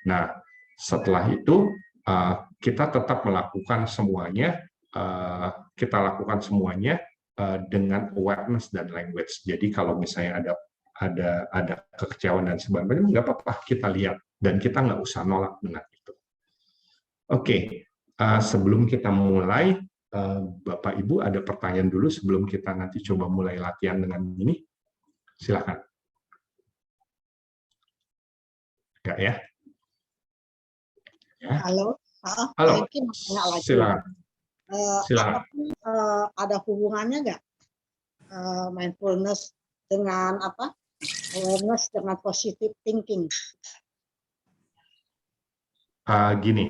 Nah, setelah itu, kita tetap melakukan semuanya, dengan awareness dan language. Jadi kalau misalnya ada kekecewaan dan sebagainya, nggak apa-apa, kita lihat. Dan kita nggak usah nolak dengan itu. Oke, sebelum kita mulai, Bapak Ibu ada pertanyaan dulu sebelum kita nanti coba mulai latihan dengan ini? Silakan. Enggak ya? Ya. Halo, Halo. lagi. Silakan. Silakan. Ada hubungannya nggak mindfulness dengan awareness dengan positive thinking? Gini.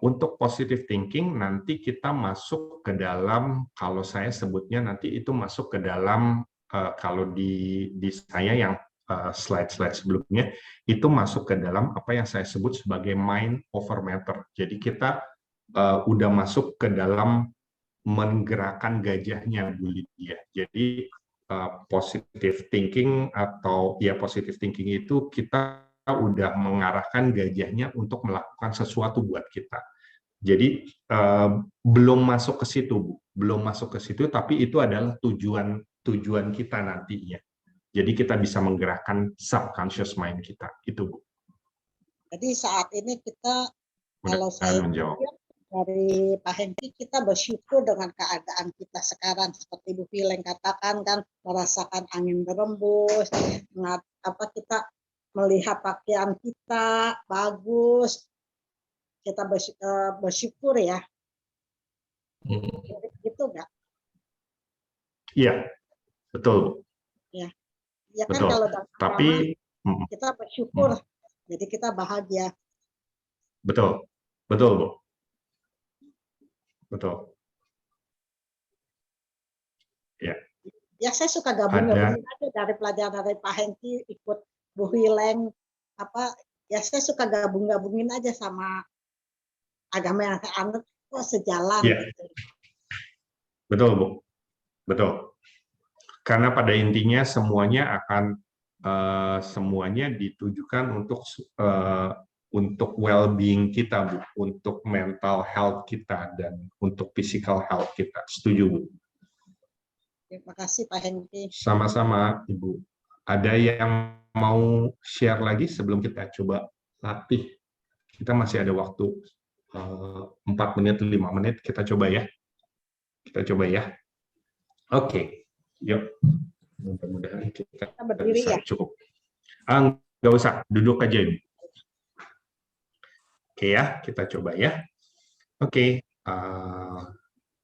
Untuk positive thinking nanti kita masuk ke dalam, kalau saya sebutnya nanti itu masuk ke dalam, kalau di saya yang slide-slide sebelumnya, itu masuk ke dalam apa yang saya sebut sebagai mind over matter. Jadi kita udah masuk ke dalam menggerakkan gajahnya Bu Lydia. Jadi positive thinking atau ya positive thinking itu kita udah mengarahkan gajahnya untuk melakukan sesuatu buat kita. Jadi belum masuk ke situ, Bu. Belum masuk ke situ, tapi itu adalah tujuan kita nantinya. Jadi kita bisa menggerakkan subconscious mind kita, itu Bu. Jadi saat ini kita, kalau saya menjawab dari Pak Hengki, kita bersyukur dengan keadaan kita sekarang, seperti Bu Vileng katakan kan, merasakan angin berembus, kita melihat pakaian kita bagus, kita bersyukur ya. Gitu nggak? Iya, betul. Ya, ya kan betul. Kalau dalam tapi kita bersyukur, jadi kita bahagia. Betul, betul Bu. Betul. Ya. Ya saya suka gabung-gabungin aja dari pelajaran dari Pak Hengki, ikut Bu Vileng, ya saya suka gabung-gabungin aja sama agama yang saya anut, kok sejalan. Ya. Betul Bu, betul. Karena pada intinya semuanya akan semuanya ditujukan untuk well-being kita Bu, untuk mental health kita dan untuk physical health kita. Setuju Bu? Terima kasih Pak Hengki. Sama-sama Ibu. Ada yang mau share lagi sebelum kita coba latih? Kita masih ada waktu 4 menit, 5 menit. Kita coba ya. Kita coba ya. Oke. Yuk. Mudah-mudahan kita berdiri bisa ya. Cukup. Nggak usah. Duduk aja Ibu. Oke ya. Kita coba ya. Oke.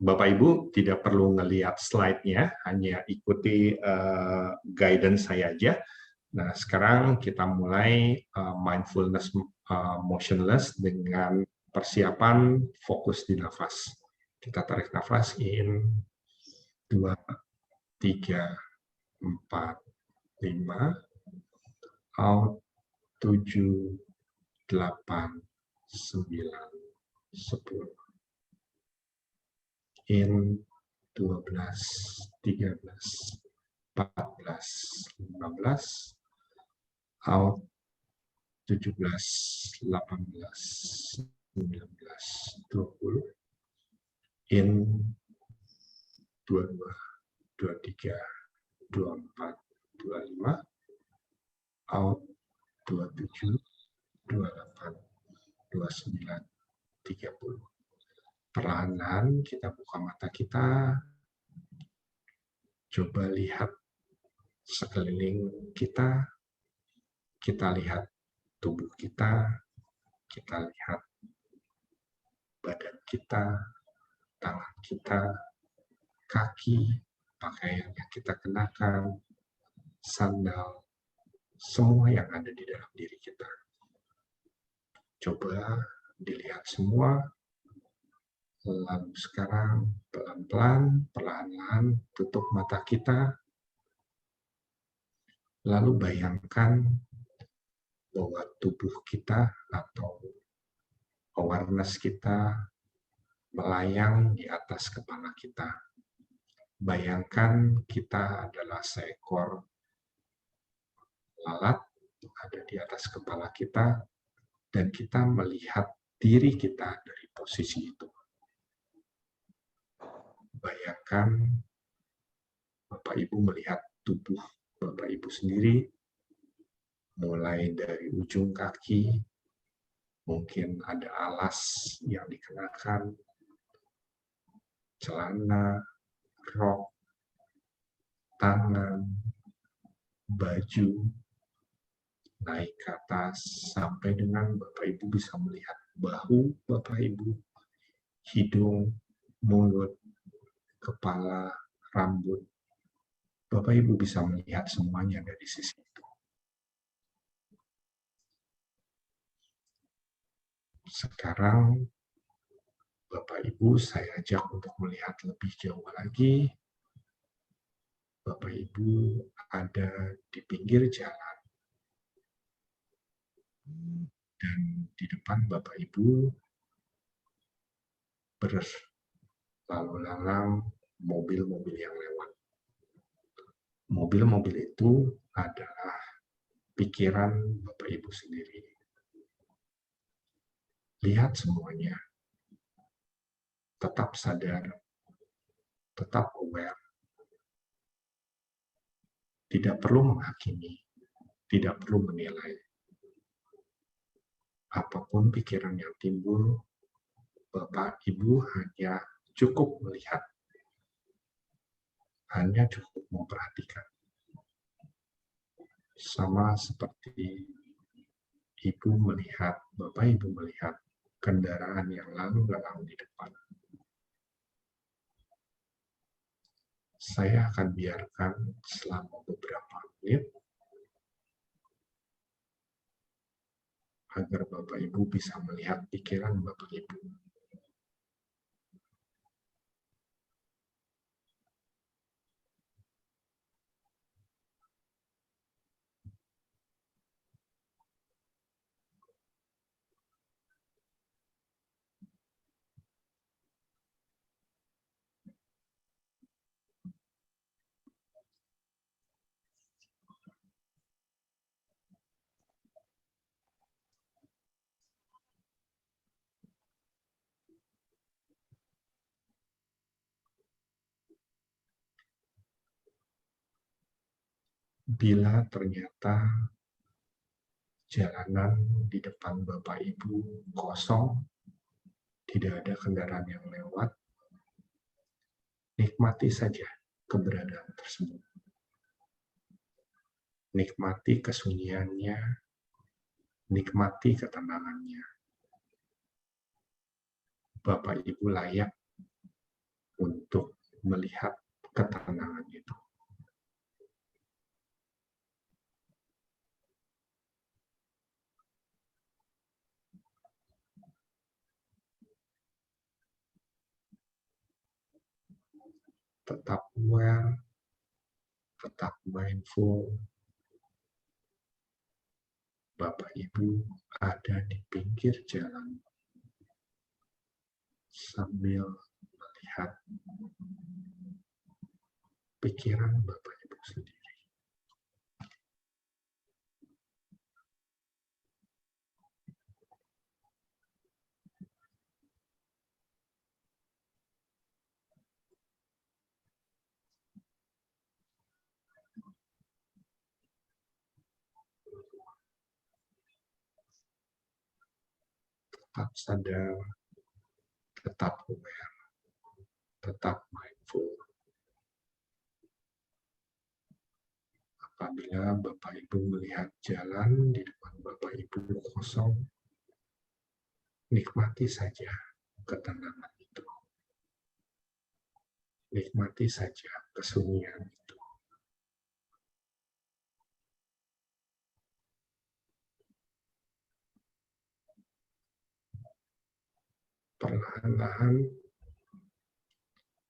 Bapak Ibu tidak perlu ngelihat slide-nya, hanya ikuti guidance saya aja. Nah, sekarang kita mulai mindfulness motionless dengan persiapan fokus di nafas. Kita tarik nafas in 2, 3, 4, 5, out 7, 8, 9, 10. In 12, 13, 14, 15, out 17, 18, 19, 20, in 22, 23, 24, 25, out 27, 28, 29, 30. Perlahan-lahan kita buka mata kita, coba lihat sekeliling kita lihat tubuh kita lihat badan kita, tangan kita, kaki, pakaian yang kita kenakan, sandal, semua yang ada di dalam diri kita. Coba dilihat semua, lalu sekarang pelan-pelan, perlahan-lahan tutup mata kita, lalu bayangkan bahwa tubuh kita atau awareness kita melayang di atas kepala kita. Bayangkan kita adalah seekor lalat ada di atas kepala kita, dan kita melihat diri kita dari posisi itu. Bayangkan Bapak Ibu melihat tubuh Bapak Ibu sendiri, mulai dari ujung kaki, mungkin ada alas yang dikenakan, celana, rok, tangan, baju, naik ke atas, sampai dengan Bapak Ibu bisa melihat bahu Bapak Ibu, hidung, mulut, kepala, rambut. Bapak Ibu bisa melihat semuanya dari sisi itu. Sekarang Bapak Ibu saya ajak untuk melihat lebih jauh lagi. Bapak Ibu ada di pinggir jalan. Dan di depan Bapak Ibu berlalu lalang mobil-mobil yang lewat. Mobil-mobil itu adalah pikiran Bapak Ibu sendiri. Lihat semuanya. Tetap sadar, tetap aware. Tidak perlu menghakimi, tidak perlu menilai. Apapun pikiran yang timbul, Bapak Ibu hanya cukup melihat, hanya cukup memperhatikan. Sama seperti Ibu melihat, Bapak Ibu melihat kendaraan yang lalu lalang di depan. Saya akan biarkan selama beberapa menit agar Bapak Ibu bisa melihat pikiran Bapak Ibu. Bila ternyata jalanan di depan Bapak Ibu kosong, tidak ada kendaraan yang lewat, nikmati saja keberadaan tersebut. Nikmati kesunyiannya, nikmati ketenangannya. Bapak Ibu layak untuk melihat ketenangan itu. tetap aware, tetap mindful. Bapak Ibu ada di pinggir jalan sambil melihat pikiran Bapak Ibu sendiri. Tetap sadar, tetap aware, tetap mindful. Apabila Bapak Ibu melihat jalan di depan Bapak Ibu kosong, nikmati saja ketenangan itu. Nikmati saja kesunyian itu. Perlahan-lahan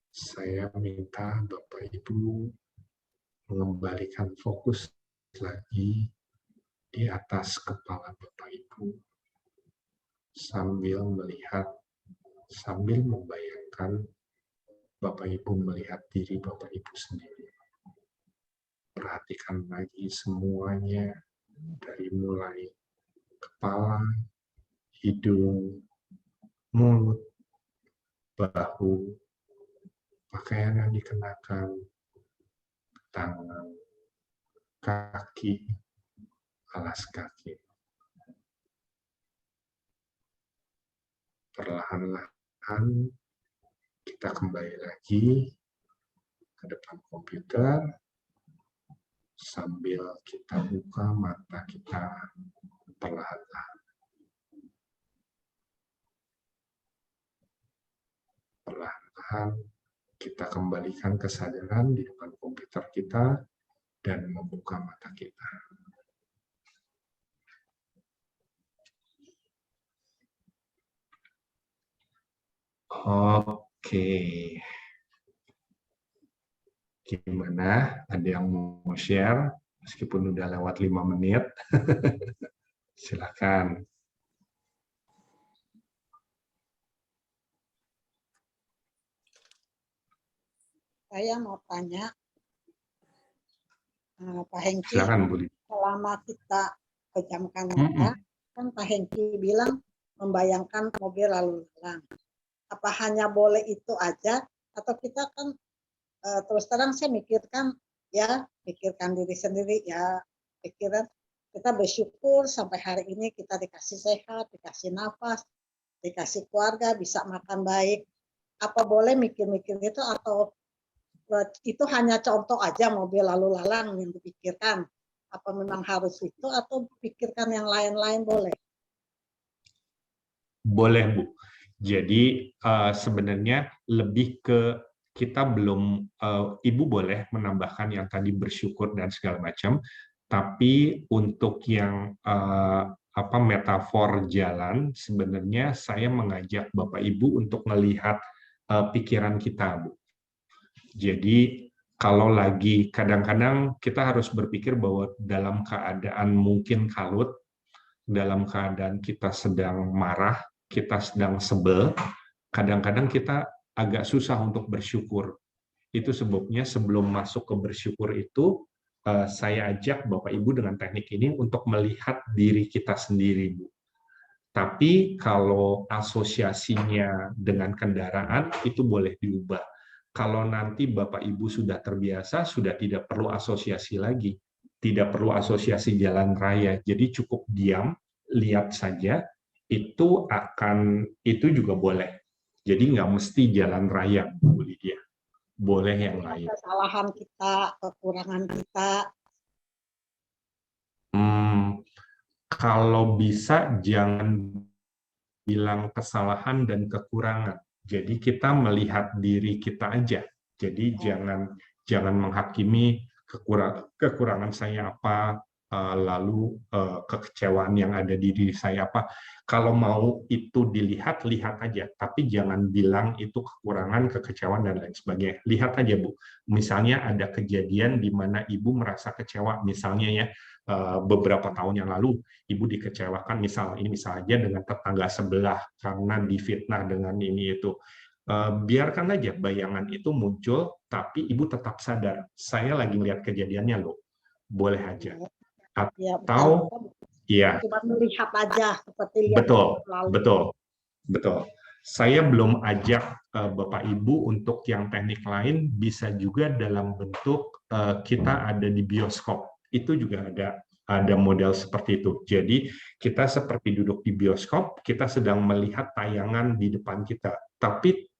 saya minta Bapak Ibu mengembalikan fokus lagi di atas kepala Bapak Ibu sambil melihat, sambil membayangkan Bapak Ibu melihat diri Bapak Ibu sendiri. Perhatikan lagi semuanya dari mulai kepala, hidung, mulut, bahu, pakaian yang dikenakan, tangan, kaki, alas kaki. Perlahan-lahan kita kembali lagi ke depan komputer sambil kita buka mata kita perlahan-lahan. Perlahan-lahan kita kembalikan kesadaran di depan komputer kita dan membuka mata kita. Oke. Gimana? Ada yang mau share? Meskipun udah lewat 5 menit. Silakan. Saya mau tanya, Pak Hengki, Silakan, Bu. selama kita pejamkan mata, kan Pak Hengki bilang membayangkan mobil lalu lalang. Apa hanya boleh itu aja, atau kita kan terus terang saya mikirkan diri sendiri ya, pikiran kita bersyukur sampai hari ini kita dikasih sehat, dikasih nafas, dikasih keluarga, bisa makan baik. Apa boleh mikir-mikir itu, atau itu hanya contoh aja mobil lalu lalang yang dipikirkan? Apa memang harus itu, atau pikirkan yang lain-lain boleh? Boleh, Bu. Jadi sebenarnya lebih ke kita belum, Ibu boleh menambahkan yang tadi bersyukur dan segala macam, tapi untuk yang metafor jalan, sebenarnya saya mengajak Bapak Ibu untuk melihat pikiran kita, Bu. Jadi kalau lagi kadang-kadang kita harus berpikir bahwa dalam keadaan mungkin kalut, dalam keadaan kita sedang marah, kita sedang sebel, kadang-kadang kita agak susah untuk bersyukur. Itu sebabnya sebelum masuk ke bersyukur itu, saya ajak Bapak Ibu dengan teknik ini untuk melihat diri kita sendiri, Bu. Tapi kalau asosiasinya dengan kendaraan, itu boleh diubah. Kalau nanti Bapak Ibu sudah terbiasa, sudah tidak perlu asosiasi lagi. Tidak perlu asosiasi jalan raya. Jadi cukup diam, lihat saja, itu juga boleh. Jadi nggak mesti jalan raya, Bu Lydia. Boleh yang lain. Kesalahan kita, kekurangan kita. Kalau bisa jangan bilang kesalahan dan kekurangan. Jadi kita melihat diri kita aja. Jadi jangan menghakimi kekurangan saya apa, lalu kekecewaan yang ada di diri saya apa. Kalau mau itu dilihat, lihat aja. Tapi jangan bilang itu kekurangan, kekecewaan, dan lain sebagainya. Lihat aja, Bu. Misalnya ada kejadian di mana Ibu merasa kecewa. Misalnya ya, beberapa tahun yang lalu, Ibu dikecewakan, ini misal aja dengan tetangga sebelah, karena difitnah dengan ini itu. Biarkan aja bayangan itu muncul, tapi Ibu tetap sadar, saya lagi lihat kejadiannya loh. Boleh aja. Atau iya, cuma melihat aja seperti lihat betul. Saya belum ajak Bapak Ibu untuk yang teknik lain, bisa juga dalam bentuk kita ada di bioskop. Itu juga ada model seperti itu. Jadi kita seperti duduk di bioskop, kita sedang melihat tayangan di depan kita. Tapi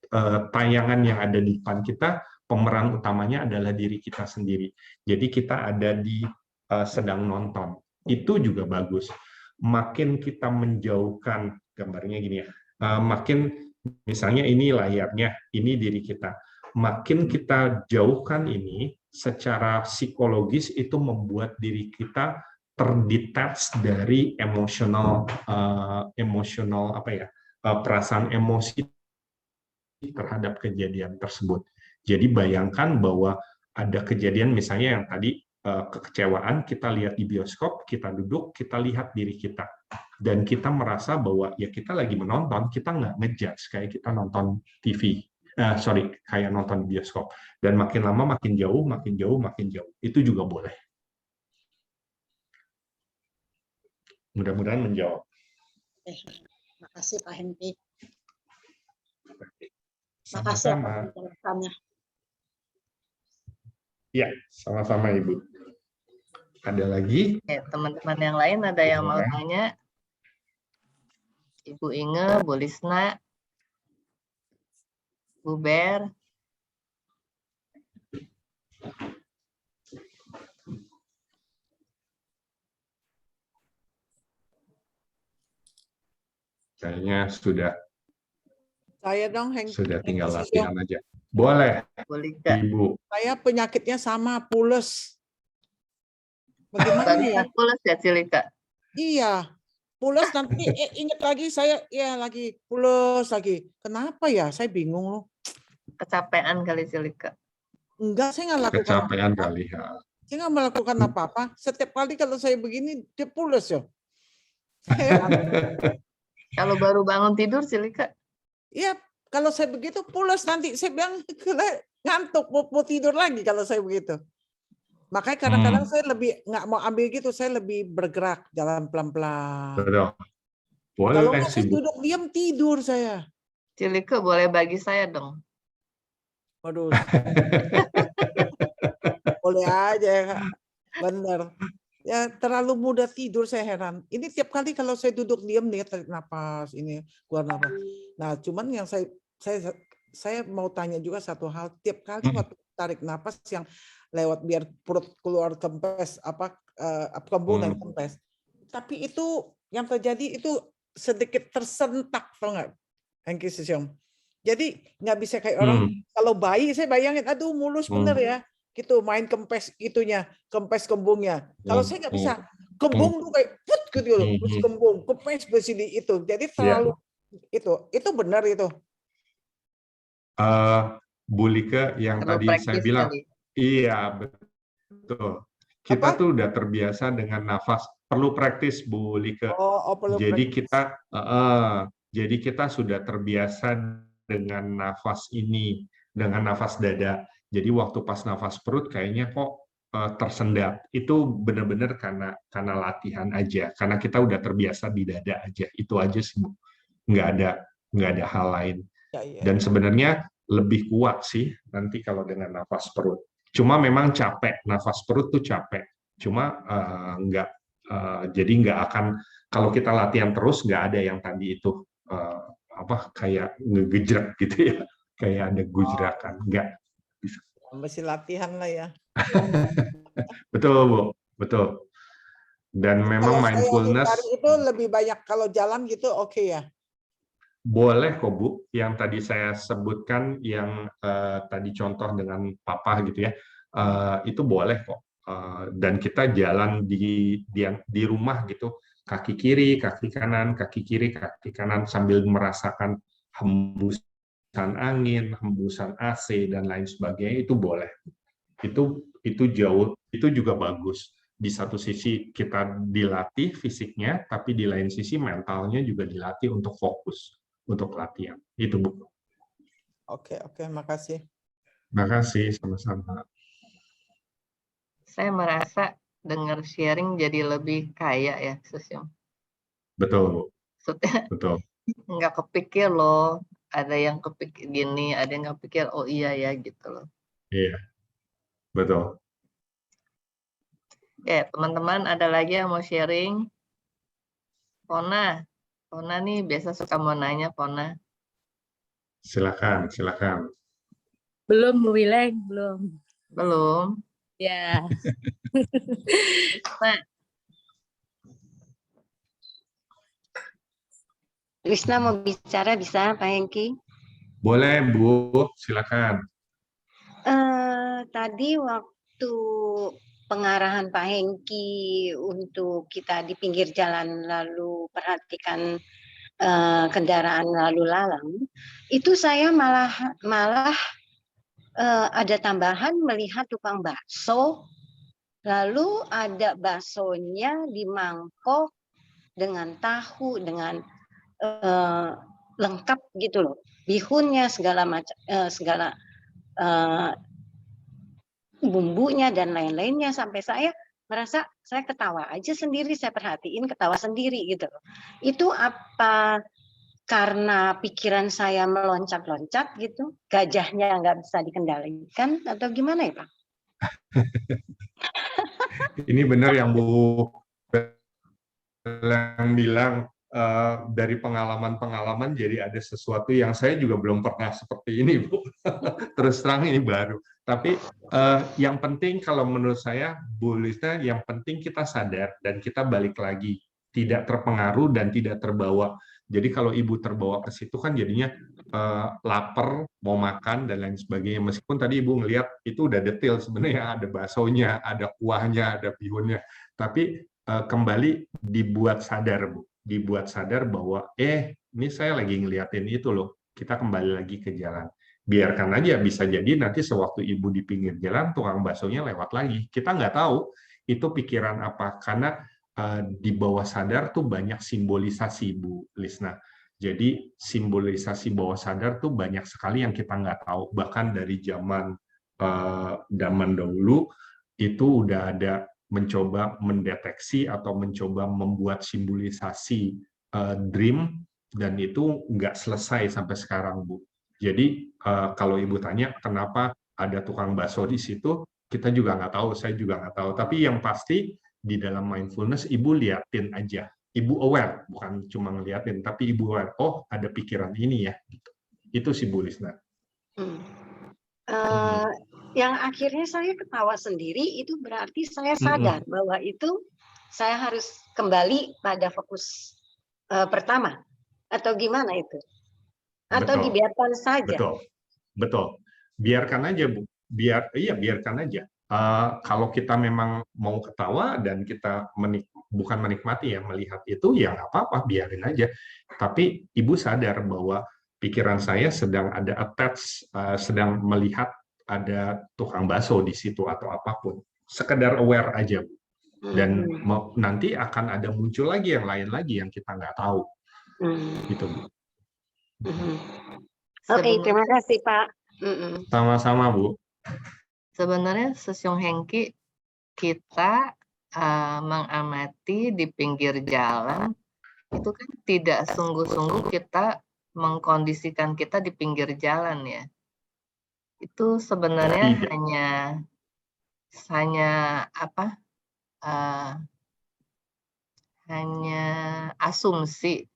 tayangan yang ada di depan kita, pemeran utamanya adalah diri kita sendiri. Jadi kita ada di sedang nonton. Itu juga bagus. Makin kita menjauhkan, gambarnya gini ya, makin misalnya ini layarnya, ini diri kita. Makin kita jauhkan ini, secara psikologis itu membuat diri kita terdetach dari emosional perasaan emosi terhadap kejadian tersebut. Jadi bayangkan bahwa ada kejadian misalnya yang tadi kekecewaan, kita lihat di bioskop, kita duduk, kita lihat diri kita. Dan kita merasa bahwa ya kita lagi menonton, kita nggak ngejudge kayak kita nonton TV. Kayak nonton di bioskop. Dan makin lama makin jauh, makin jauh, makin jauh. Itu juga boleh. Mudah-mudahan menjawab. Terima kasih Pak Hengki. Sama-sama. Ya, sama-sama Ibu. Ada lagi? Teman-teman yang lain ada yang mau tanya? Ibu Inge, Bu Lisna, Bu Ber. Kayaknya sudah. Saya dong, Hengki. Sudah tinggal latihan aja. Boleh, Ibu. Saya penyakitnya sama, pules. Bagaimana ya? Pules ya, Cilika? Iya, pules nanti ingat lagi saya ya lagi pules lagi. Kenapa ya? Saya bingung loh. Kecapean kali, Cilika. Enggak, saya nggak lakukan. Kecapean kali ya. Saya nggak melakukan apa-apa. Setiap kali kalau saya begini dia pules ya. Kalau baru bangun tidur, Cilika? Iya, kalau saya begitu pules nanti saya bilang ngantuk mau tidur lagi kalau saya begitu. Makanya kadang-kadang saya lebih nggak mau ambil gitu, saya lebih bergerak, jalan pelan-pelan. Boleh kalau saya duduk diam tidur saya. Cilika boleh bagi saya dong. Waduh. Boleh aja ya, Kak. Bener. Ya terlalu mudah tidur, saya heran. Ini tiap kali kalau saya duduk diam nih tarik napas, ini keluar napas. Nah, cuman yang saya mau tanya juga satu hal, tiap kali waktu tarik napas yang lewat biar perut keluar kempes kembung dan kempes. Tapi itu yang terjadi itu sedikit tersentak, tau nggak, Hengki Sisyong. Jadi nggak bisa kayak orang kalau bayi saya bayangin, aduh mulus bener ya, gitu main kempes itunya, kempes kembungnya. Kalau saya nggak bisa, kembung tuh kayak put gitu loh, terus kembung, kempes bersini itu. Jadi terlalu itu benar itu. Bu Lika yang tadi saya bilang. Iya, betul. Kita tuh udah terbiasa dengan nafas. Perlu praktis, Bu Lika. Jadi kita sudah terbiasa dengan nafas ini, dengan nafas dada. Jadi waktu pas nafas perut kayaknya kok tersendat. Itu benar-benar karena latihan aja. Karena kita udah terbiasa di dada aja. Itu aja sih, Bu. Nggak ada hal lain. Dan sebenarnya lebih kuat sih nanti kalau dengan nafas perut. Cuma memang capek, nafas perut tuh capek. Cuma jadi nggak akan, kalau kita latihan terus nggak ada yang tadi itu kayak ngegejrek gitu ya, kayak ada gujrakan, nggak bisa. Masih latihan lah ya. Betul Bu, betul. Dan memang kalau mindfulness itu lebih banyak kalau jalan gitu, oke ya. Boleh kok Bu, yang tadi saya sebutkan, yang tadi contoh dengan papa gitu ya, itu boleh kok. dan kita jalan di rumah gitu, kaki kiri, kaki kanan, kaki kiri, kaki kanan, sambil merasakan hembusan angin, hembusan AC dan lain sebagainya, itu boleh. Itu jauh, itu juga bagus. Di satu sisi kita dilatih fisiknya, tapi di lain sisi mentalnya juga dilatih untuk fokus untuk latihan. Itu, Bu. Oke, makasih. Makasih, sama-sama. Saya merasa dengar sharing jadi lebih kaya ya, Susyong. Betul, Bu. Maksudnya Betul. nggak kepikir loh, ada yang kepikir gini, ada yang nggak pikir, oh iya ya gitu loh. Iya, betul. Ya, teman-teman ada lagi yang mau sharing? Pona nih biasa suka mau nanya, Pona. Silakan. Belum, Bu Wileng, belum. Belum? Ya. Nah, Risna mau bicara bisa, Pak Hengki? Boleh, Bu. Silakan. Tadi waktu pengarahan Pak Hengki untuk kita di pinggir jalan lalu perhatikan kendaraan lalu lalang, itu saya malah ada tambahan melihat tukang bakso, lalu ada baksonya di mangkok dengan tahu, dengan lengkap gitu loh, bihunnya segala macam, segala bumbunya dan lain-lainnya, sampai saya merasa saya ketawa aja sendiri, saya perhatiin ketawa sendiri gitu loh. Itu apa karena pikiran saya meloncat-loncat gitu, gajahnya nggak bisa dikendalikan atau gimana ya Pak? Ini benar yang Bu bilang, dari pengalaman-pengalaman jadi ada sesuatu yang saya juga belum pernah seperti ini, Bu. Terus terang ini baru. Tapi yang penting kalau menurut saya, Bu Lisna, yang penting kita sadar dan kita balik lagi, tidak terpengaruh dan tidak terbawa. Jadi kalau Ibu terbawa ke situ kan jadinya lapar, mau makan dan lain sebagainya. Meskipun tadi Ibu ngelihat itu udah detail sebenarnya, ada baksonya, ada kuahnya, ada bihunnya. Tapi kembali dibuat sadar, Bu. Dibuat sadar bahwa ini saya lagi ngeliatin itu loh. Kita kembali lagi ke jalan. Biarkan aja, bisa jadi nanti sewaktu Ibu di pinggir jalan, tukang baksonya lewat lagi. Kita nggak tahu itu pikiran apa, karena di bawah sadar tuh banyak simbolisasi, Bu Lisna. Jadi simbolisasi bawah sadar tuh banyak sekali yang kita nggak tahu. Bahkan dari zaman dahulu itu udah ada mencoba mendeteksi atau mencoba membuat simbolisasi dream, dan itu nggak selesai sampai sekarang, Bu. Jadi kalau Ibu tanya kenapa ada tukang bakso di situ, kita juga nggak tahu, saya juga nggak tahu. Tapi yang pasti di dalam mindfulness Ibu liatin aja, Ibu aware, bukan cuma ngeliatin, tapi Ibu aware, oh ada pikiran ini ya. Itu sih Bu Lisna. Yang akhirnya saya ketawa sendiri itu berarti saya sadar bahwa itu saya harus kembali pada fokus pertama, atau gimana itu? Atau Betul. dibiarkan saja? Betul. Biarkan aja, Bu. Biarkan aja. Kalau kita memang mau ketawa dan kita bukan menikmati ya, melihat itu, ya nggak apa-apa, biarin aja. Tapi Ibu sadar bahwa pikiran saya sedang ada attach, sedang melihat ada tukang bakso di situ atau apapun. Sekedar aware aja, Bu. Dan nanti akan ada muncul lagi yang lain lagi yang kita nggak tahu. Gitu, Bu. Oke, terima kasih Pak. Sama-sama, Bu. Sebenarnya Susyong Hengki, kita mengamati di pinggir jalan itu kan tidak sungguh-sungguh kita mengkondisikan kita di pinggir jalan ya. Itu sebenarnya hanya asumsi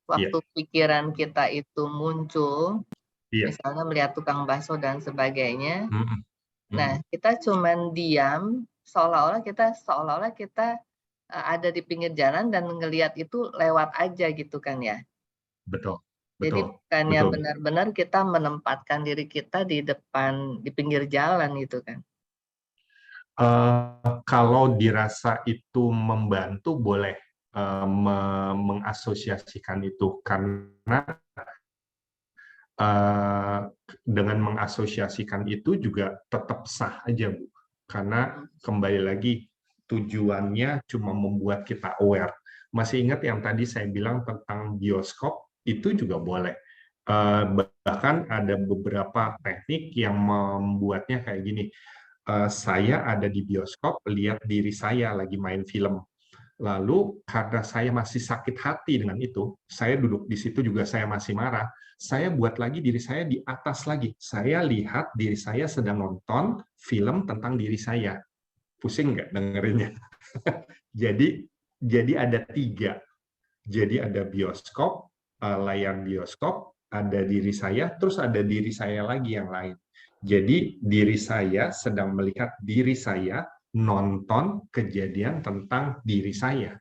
waktu pikiran kita itu muncul, misalnya melihat tukang bakso dan sebagainya. Nah, kita cuman diam, seolah-olah kita ada di pinggir jalan dan ngelihat itu lewat aja gitu kan ya. Betul. Jadi bukannya benar-benar kita menempatkan diri kita di pinggir jalan gitu kan. Kalau dirasa itu membantu, boleh mengasosiasikan itu, karena dengan mengasosiasikan itu juga tetap sah aja, Bu. Karena kembali lagi tujuannya cuma membuat kita aware. Masih ingat yang tadi saya bilang tentang bioskop, itu juga boleh. Bahkan ada beberapa teknik yang membuatnya kayak gini. Saya ada di bioskop, lihat diri saya lagi main film. Lalu karena saya masih sakit hati dengan itu, saya duduk di situ juga saya masih marah, saya buat lagi diri saya di atas lagi. Saya lihat diri saya sedang nonton film tentang diri saya. Pusing nggak dengerinnya? Jadi ada 3. Jadi ada bioskop, layar bioskop, ada diri saya, terus ada diri saya lagi yang lain. Jadi diri saya sedang melihat diri saya nonton kejadian tentang diri saya.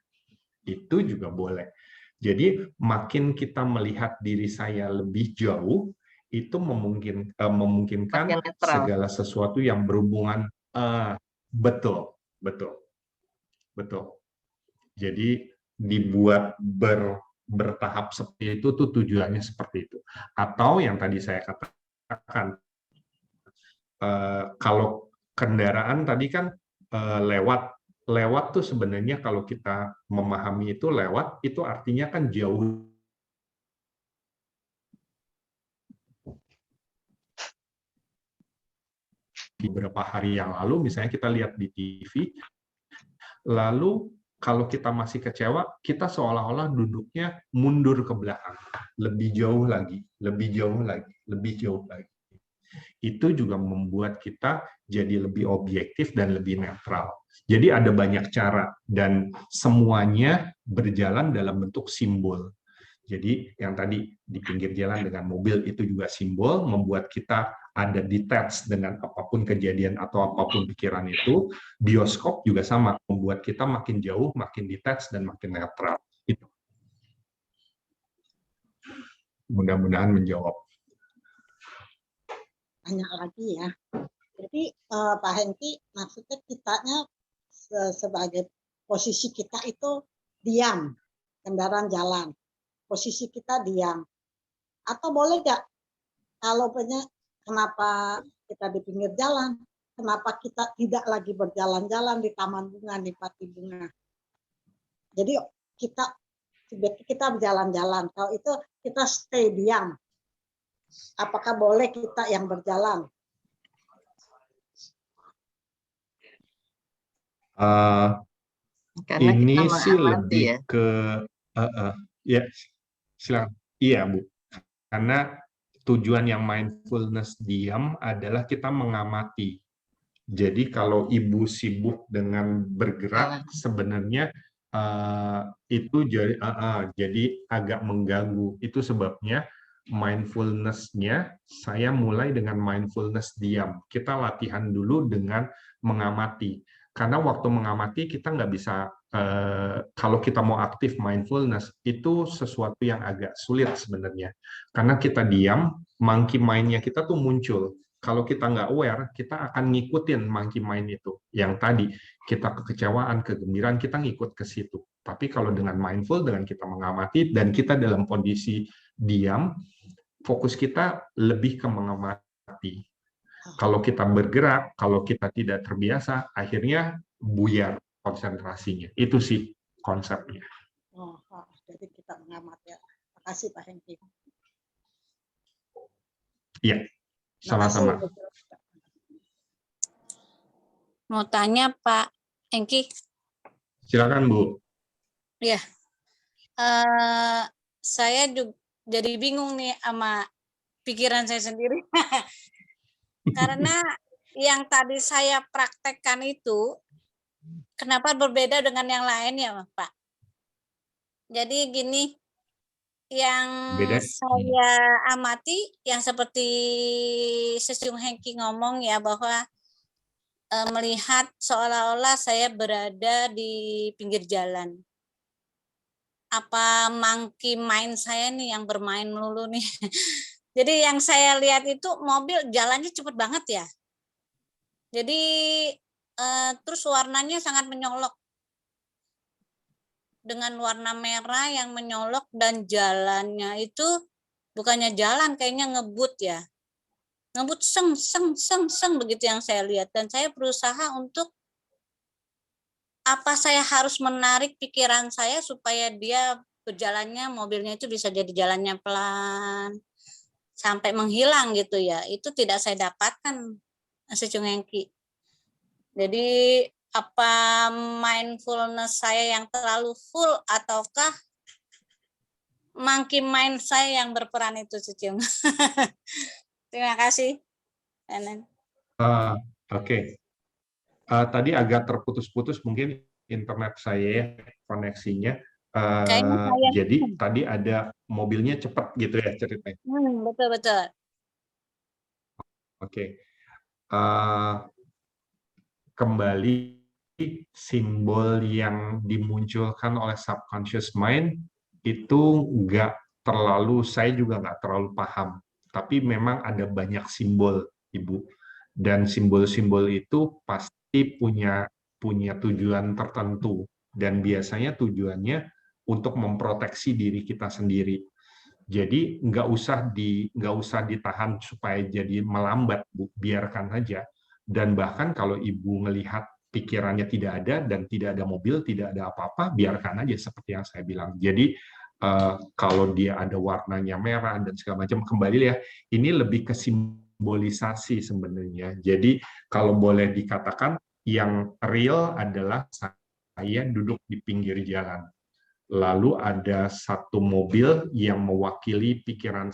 Itu juga boleh. Jadi makin kita melihat diri saya lebih jauh, itu memungkinkan segala sesuatu yang berhubungan, betul. Jadi dibuat bertahap seperti itu tuh tujuannya seperti itu. Atau yang tadi saya katakan, kalau kendaraan tadi kan lewat tuh sebenarnya kalau kita memahami itu lewat, itu artinya kan jauh. Beberapa hari yang lalu misalnya kita lihat di TV, lalu kalau kita masih kecewa, kita seolah-olah duduknya mundur ke belakang, lebih jauh lagi, lebih jauh lagi, lebih jauh lagi. Itu juga membuat kita jadi lebih objektif dan lebih netral. Jadi ada banyak cara dan semuanya berjalan dalam bentuk simbol. Jadi yang tadi di pinggir jalan dengan mobil itu juga simbol, membuat kita ada detached dengan apapun kejadian atau apapun pikiran itu. Bioskop juga sama, membuat kita makin jauh, makin detached dan makin netral. Itu. Mudah-mudahan menjawab. Banyak lagi ya. Jadi Pak Hengki, maksudnya kitanya sebagai posisi kita itu diam, kendaraan jalan. Posisi kita diam. Atau boleh nggak kalau kenapa kita di pinggir jalan, kenapa kita tidak lagi berjalan-jalan di taman bunga, di pati bunga. Jadi kita berjalan-jalan. Kalau itu kita stay diam. Apakah boleh kita yang berjalan? Ini sih lebih ke ya, silakan. Iya, Bu. Karena tujuan yang mindfulness diam adalah kita mengamati. Jadi kalau Ibu sibuk dengan bergerak, sebenarnya itu jadi agak mengganggu. Itu sebabnya mindfulness-nya saya mulai dengan mindfulness diam. Kita latihan dulu dengan mengamati. Karena waktu mengamati kita nggak bisa, kalau kita mau aktif mindfulness, itu sesuatu yang agak sulit sebenarnya. Karena kita diam, monkey mind-nya kita tuh muncul. Kalau kita nggak aware, kita akan ngikutin monkey mind itu. Yang tadi, kita kekecewaan, kegembiraan, kita ngikut ke situ. Tapi kalau dengan mindful, dengan kita mengamati, dan kita dalam kondisi diam, fokus kita lebih ke mengamati. Kalau kita bergerak, kalau kita tidak terbiasa, akhirnya buyar konsentrasinya. Itu sih konsepnya. Jadi kita mengamati. Terima kasih Pak Hengki. Iya, sama-sama. Mau tanya Pak Hengki? Silakan Bu. Ya, saya juga jadi bingung nih sama pikiran saya sendiri. Karena yang tadi saya praktekkan itu, kenapa berbeda dengan yang lain ya Pak? Jadi gini, yang saya amati, yang seperti Sesiung Hengki ngomong ya, bahwa melihat seolah-olah saya berada di pinggir jalan. Apa monkey mind saya nih yang bermain melulu nih. Jadi yang saya lihat itu mobil jalannya cepet banget ya. Jadi terus warnanya sangat menyolok. Dengan warna merah yang menyolok dan jalannya itu bukannya jalan, kayaknya ngebut ya. Ngebut seng begitu yang saya lihat. Dan saya berusaha untuk apa saya harus menarik pikiran saya supaya dia berjalannya, mobilnya itu bisa jadi jalannya pelan sampai menghilang gitu ya. Itu tidak saya dapatkan, Secung Hengki. Jadi apa mindfulness saya yang terlalu full ataukah monkey mind saya yang berperan itu, Secung? Terima kasih. Oke. Tadi agak terputus-putus mungkin internet saya koneksinya. Jadi tadi ada mobilnya cepat gitu ya ceritanya. Betul. Oke. Kembali simbol yang dimunculkan oleh subconscious mind itu saya juga nggak terlalu paham. Tapi memang ada banyak simbol, Ibu. Dan simbol-simbol itu pasti punya tujuan tertentu. Dan biasanya tujuannya untuk memproteksi diri kita sendiri. Jadi nggak usah ditahan supaya jadi melambat, Bu. Biarkan aja. Dan bahkan kalau Ibu melihat pikirannya tidak ada dan tidak ada mobil, tidak ada apa-apa, biarkan aja seperti yang saya bilang. Jadi kalau dia ada warnanya merah dan segala macam, kembali ya, ini lebih ke simbolisasi sebenarnya. Jadi kalau boleh dikatakan yang real adalah saya duduk di pinggir jalan. Lalu ada satu mobil yang mewakili pikiran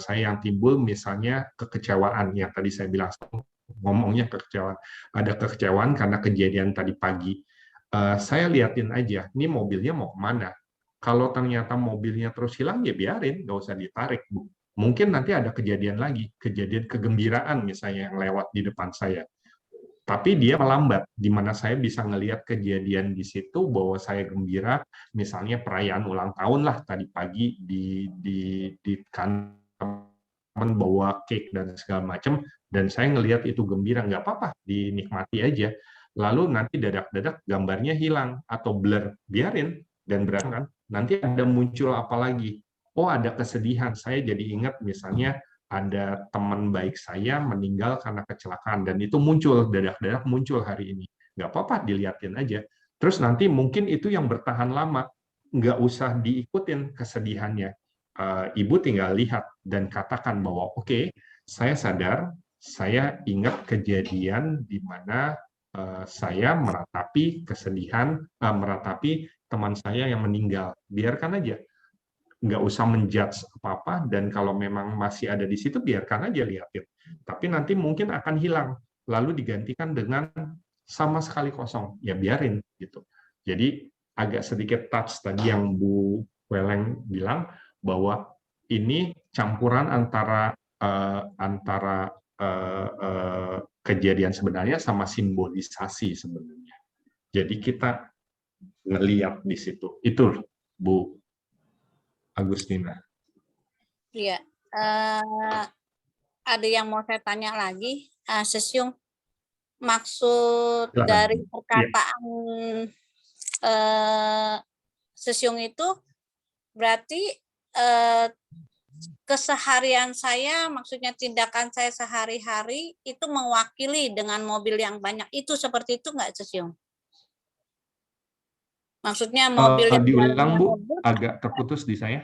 saya yang timbul, misalnya kekecewaan yang tadi saya bilang, ngomongnya kekecewaan. Ada kekecewaan karena kejadian tadi pagi. Saya liatin aja, ini mobilnya mau kemana? Kalau ternyata mobilnya terus hilang, ya biarin, nggak usah ditarik, Bu. Mungkin nanti ada kejadian lagi, kejadian kegembiraan misalnya yang lewat di depan saya. Tapi dia melambat, di mana saya bisa ngelihat kejadian di situ bahwa saya gembira, misalnya perayaan ulang tahun lah tadi pagi di kantor bawa cake dan segala macam, dan saya ngelihat itu gembira, nggak apa-apa, dinikmati aja. Lalu nanti dadak-dadak gambarnya hilang atau blur, biarin, dan berangkat nanti ada muncul apa lagi? Oh, ada kesedihan, saya jadi ingat misalnya ada teman baik saya meninggal karena kecelakaan, dan itu muncul, dadak-dadak muncul hari ini. Nggak apa-apa, dilihatin aja. Terus nanti mungkin itu yang bertahan lama, nggak usah diikutin kesedihannya. Ibu tinggal lihat dan katakan bahwa oke, saya sadar, saya ingat kejadian di mana saya meratapi kesedihan, meratapi teman saya yang meninggal. Biarkan aja. Nggak usah menjudge apa-apa, dan kalau memang masih ada di situ, biarkan aja, lihatin. Tapi nanti mungkin akan hilang, lalu digantikan dengan sama sekali kosong, ya biarin gitu. Jadi agak sedikit touch tadi yang Bu Weleng bilang, bahwa ini campuran antara kejadian sebenarnya sama simbolisasi sebenarnya. Jadi kita ngelihat di situ. Itu Bu Agustina. Iya, ada yang mau saya tanya lagi, Sesyung, maksud dari perkataan Sesyung itu berarti keseharian saya, maksudnya tindakan saya sehari-hari itu mewakili dengan mobil yang banyak itu, seperti itu nggak, Sesyung? Maksudnya mobil yang diulang, Bu, agak terputus di saya.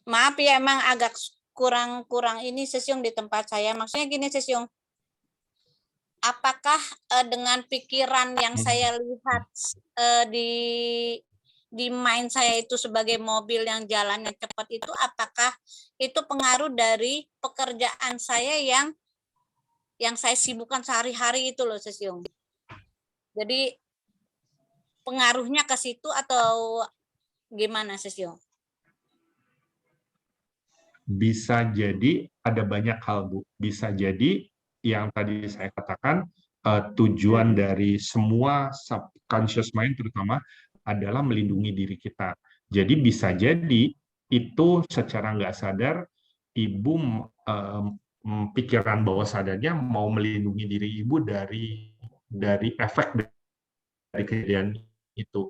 Maaf ya, emang agak kurang ini, Sesyung, di tempat saya. Maksudnya gini, Sesyung, apakah dengan pikiran yang saya lihat di mind saya itu sebagai mobil yang jalannya cepat itu, apakah itu pengaruh dari pekerjaan saya yang saya sibukkan sehari-hari itu loh, Sesyung. Jadi pengaruhnya ke situ atau gimana, Sesyung? Bisa jadi ada banyak hal, Bu. Bisa jadi yang tadi saya katakan, tujuan dari semua subconscious mind terutama adalah melindungi diri kita. Jadi bisa jadi itu secara nggak sadar Ibu pikiran bawah sadarnya mau melindungi diri ibu dari efek dari kejadian itu.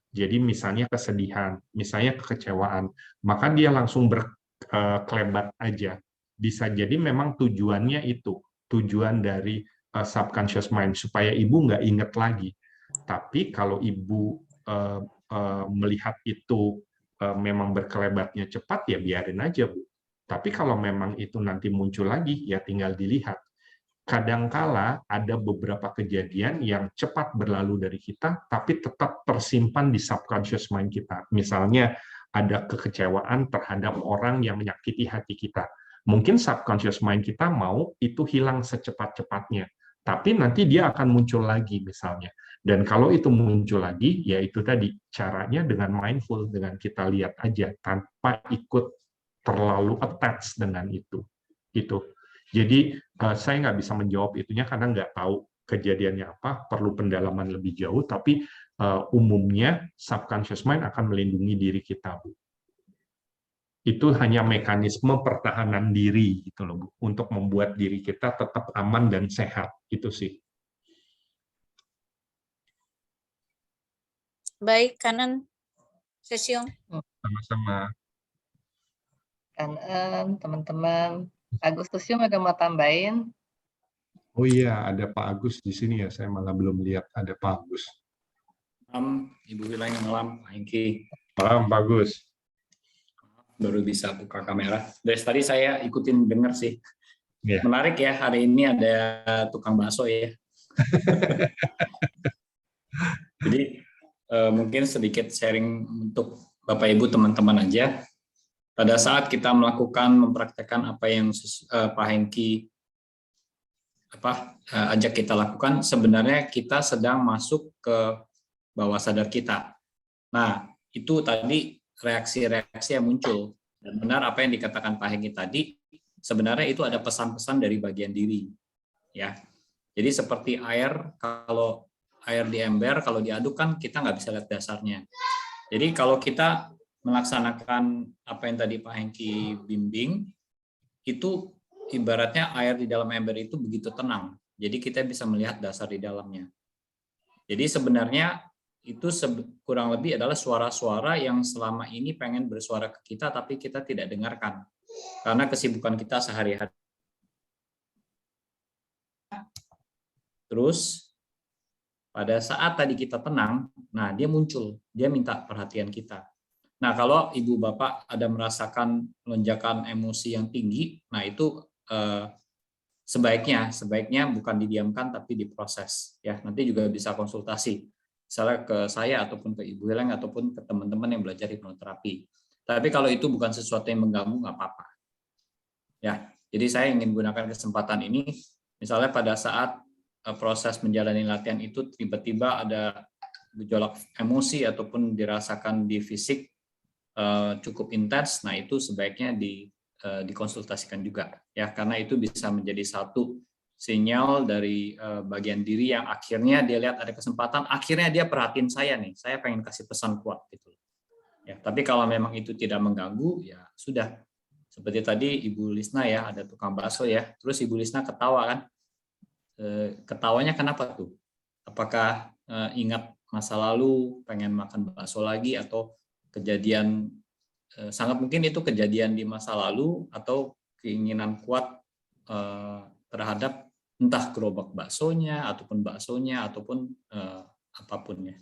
Jadi misalnya kesedihan, misalnya kekecewaan, maka dia langsung berkelebat aja. Bisa jadi memang tujuannya itu, tujuan dari subconscious mind, supaya ibu nggak inget lagi. Tapi kalau ibu melihat itu memang berkelebatnya cepat, ya biarin aja, Bu. Tapi kalau memang itu nanti muncul lagi, ya tinggal dilihat. Kadangkala ada beberapa kejadian yang cepat berlalu dari kita, tapi tetap tersimpan di subconscious mind kita. Misalnya ada kekecewaan terhadap orang yang menyakiti hati kita. Mungkin subconscious mind kita mau itu hilang secepat-cepatnya, tapi nanti dia akan muncul lagi misalnya. Dan kalau itu muncul lagi, ya itu tadi caranya dengan mindful, dengan kita lihat aja tanpa ikut terlalu attach dengan itu. Gitu. Jadi saya nggak bisa menjawab itunya karena nggak tahu kejadiannya apa, perlu pendalaman lebih jauh, tapi umumnya subconscious mind akan melindungi diri kita, Bu. Itu hanya mekanisme pertahanan diri gitu loh, Bu, untuk membuat diri kita tetap aman dan sehat, itu sih. Baik, Kanan Sesiong. Sama-sama. Kanan, teman-teman. Agustusium ada mau tambahin? Oh iya, ada Pak Agus di sini ya. Saya malah belum lihat ada Pak Agus. Malam, Ibu Wilayah, malam, Pak Hengki. Malam, Pak Agus. Baru bisa buka kamera. Dari tadi saya ikutin dengar sih. Yeah. Menarik ya, hari ini ada tukang bakso ya. Jadi mungkin sedikit sharing untuk Bapak Ibu teman-teman aja. Pada saat kita mempraktekkan apa yang Pak Hengki ajak kita lakukan, sebenarnya kita sedang masuk ke bawah sadar kita. Nah, itu tadi reaksi-reaksi yang muncul. Dan benar apa yang dikatakan Pak Hengki tadi, sebenarnya itu ada pesan-pesan dari bagian diri. Ya. Jadi seperti air, kalau air di ember, kalau diaduk kan kita nggak bisa lihat dasarnya. Jadi kalau kita melaksanakan apa yang tadi Pak Hengki bimbing, itu ibaratnya air di dalam ember itu begitu tenang. Jadi kita bisa melihat dasar di dalamnya. Jadi sebenarnya itu kurang lebih adalah suara-suara yang selama ini pengen bersuara ke kita, tapi kita tidak dengarkan. Karena kesibukan kita sehari-hari. Terus, pada saat tadi kita tenang, nah dia muncul, dia minta perhatian kita. Nah, kalau Ibu Bapak ada merasakan lonjakan emosi yang tinggi, nah itu sebaiknya bukan didiamkan tapi diproses. Ya, nanti juga bisa konsultasi, misalnya ke saya ataupun ke Ibu Heleng ataupun ke teman-teman yang belajar hipnoterapi. Tapi kalau itu bukan sesuatu yang mengganggu, nggak apa-apa. Ya, jadi saya ingin gunakan kesempatan ini, misalnya pada saat proses menjalani latihan itu tiba-tiba ada gejolak emosi ataupun dirasakan di fisik cukup intens, nah itu sebaiknya dikonsultasikan juga ya, karena itu bisa menjadi satu sinyal dari bagian diri yang akhirnya dia lihat ada kesempatan, akhirnya dia perhatiin saya nih, saya pengen kasih pesan kuat gitu ya. Tapi kalau memang itu tidak mengganggu, ya sudah, seperti tadi Ibu Lisna ya, ada tukang bakso ya, terus Ibu Lisna ketawa kan, ketawanya kenapa tuh? Apakah ingat masa lalu pengen makan bakso lagi, atau kejadian, sangat mungkin itu kejadian di masa lalu, atau keinginan kuat terhadap entah gerobak baksonya ataupun apapun ya.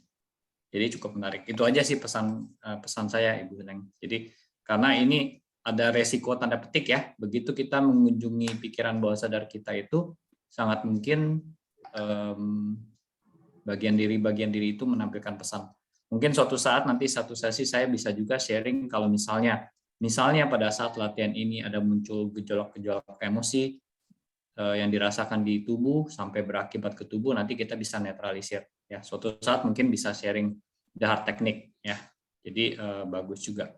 Jadi cukup menarik. Itu aja sih pesan saya, Ibu Heleng. Jadi karena ini ada resiko tanda petik ya, begitu kita mengunjungi pikiran bawah sadar kita itu sangat mungkin bagian diri itu menampilkan pesan. Mungkin suatu saat nanti satu sesi saya bisa juga sharing kalau misalnya pada saat latihan ini ada muncul gejolak-gejolak emosi yang dirasakan di tubuh sampai berakibat ke tubuh, nanti kita bisa netralisir ya. Suatu saat mungkin bisa sharing dahar teknik ya. Jadi bagus juga.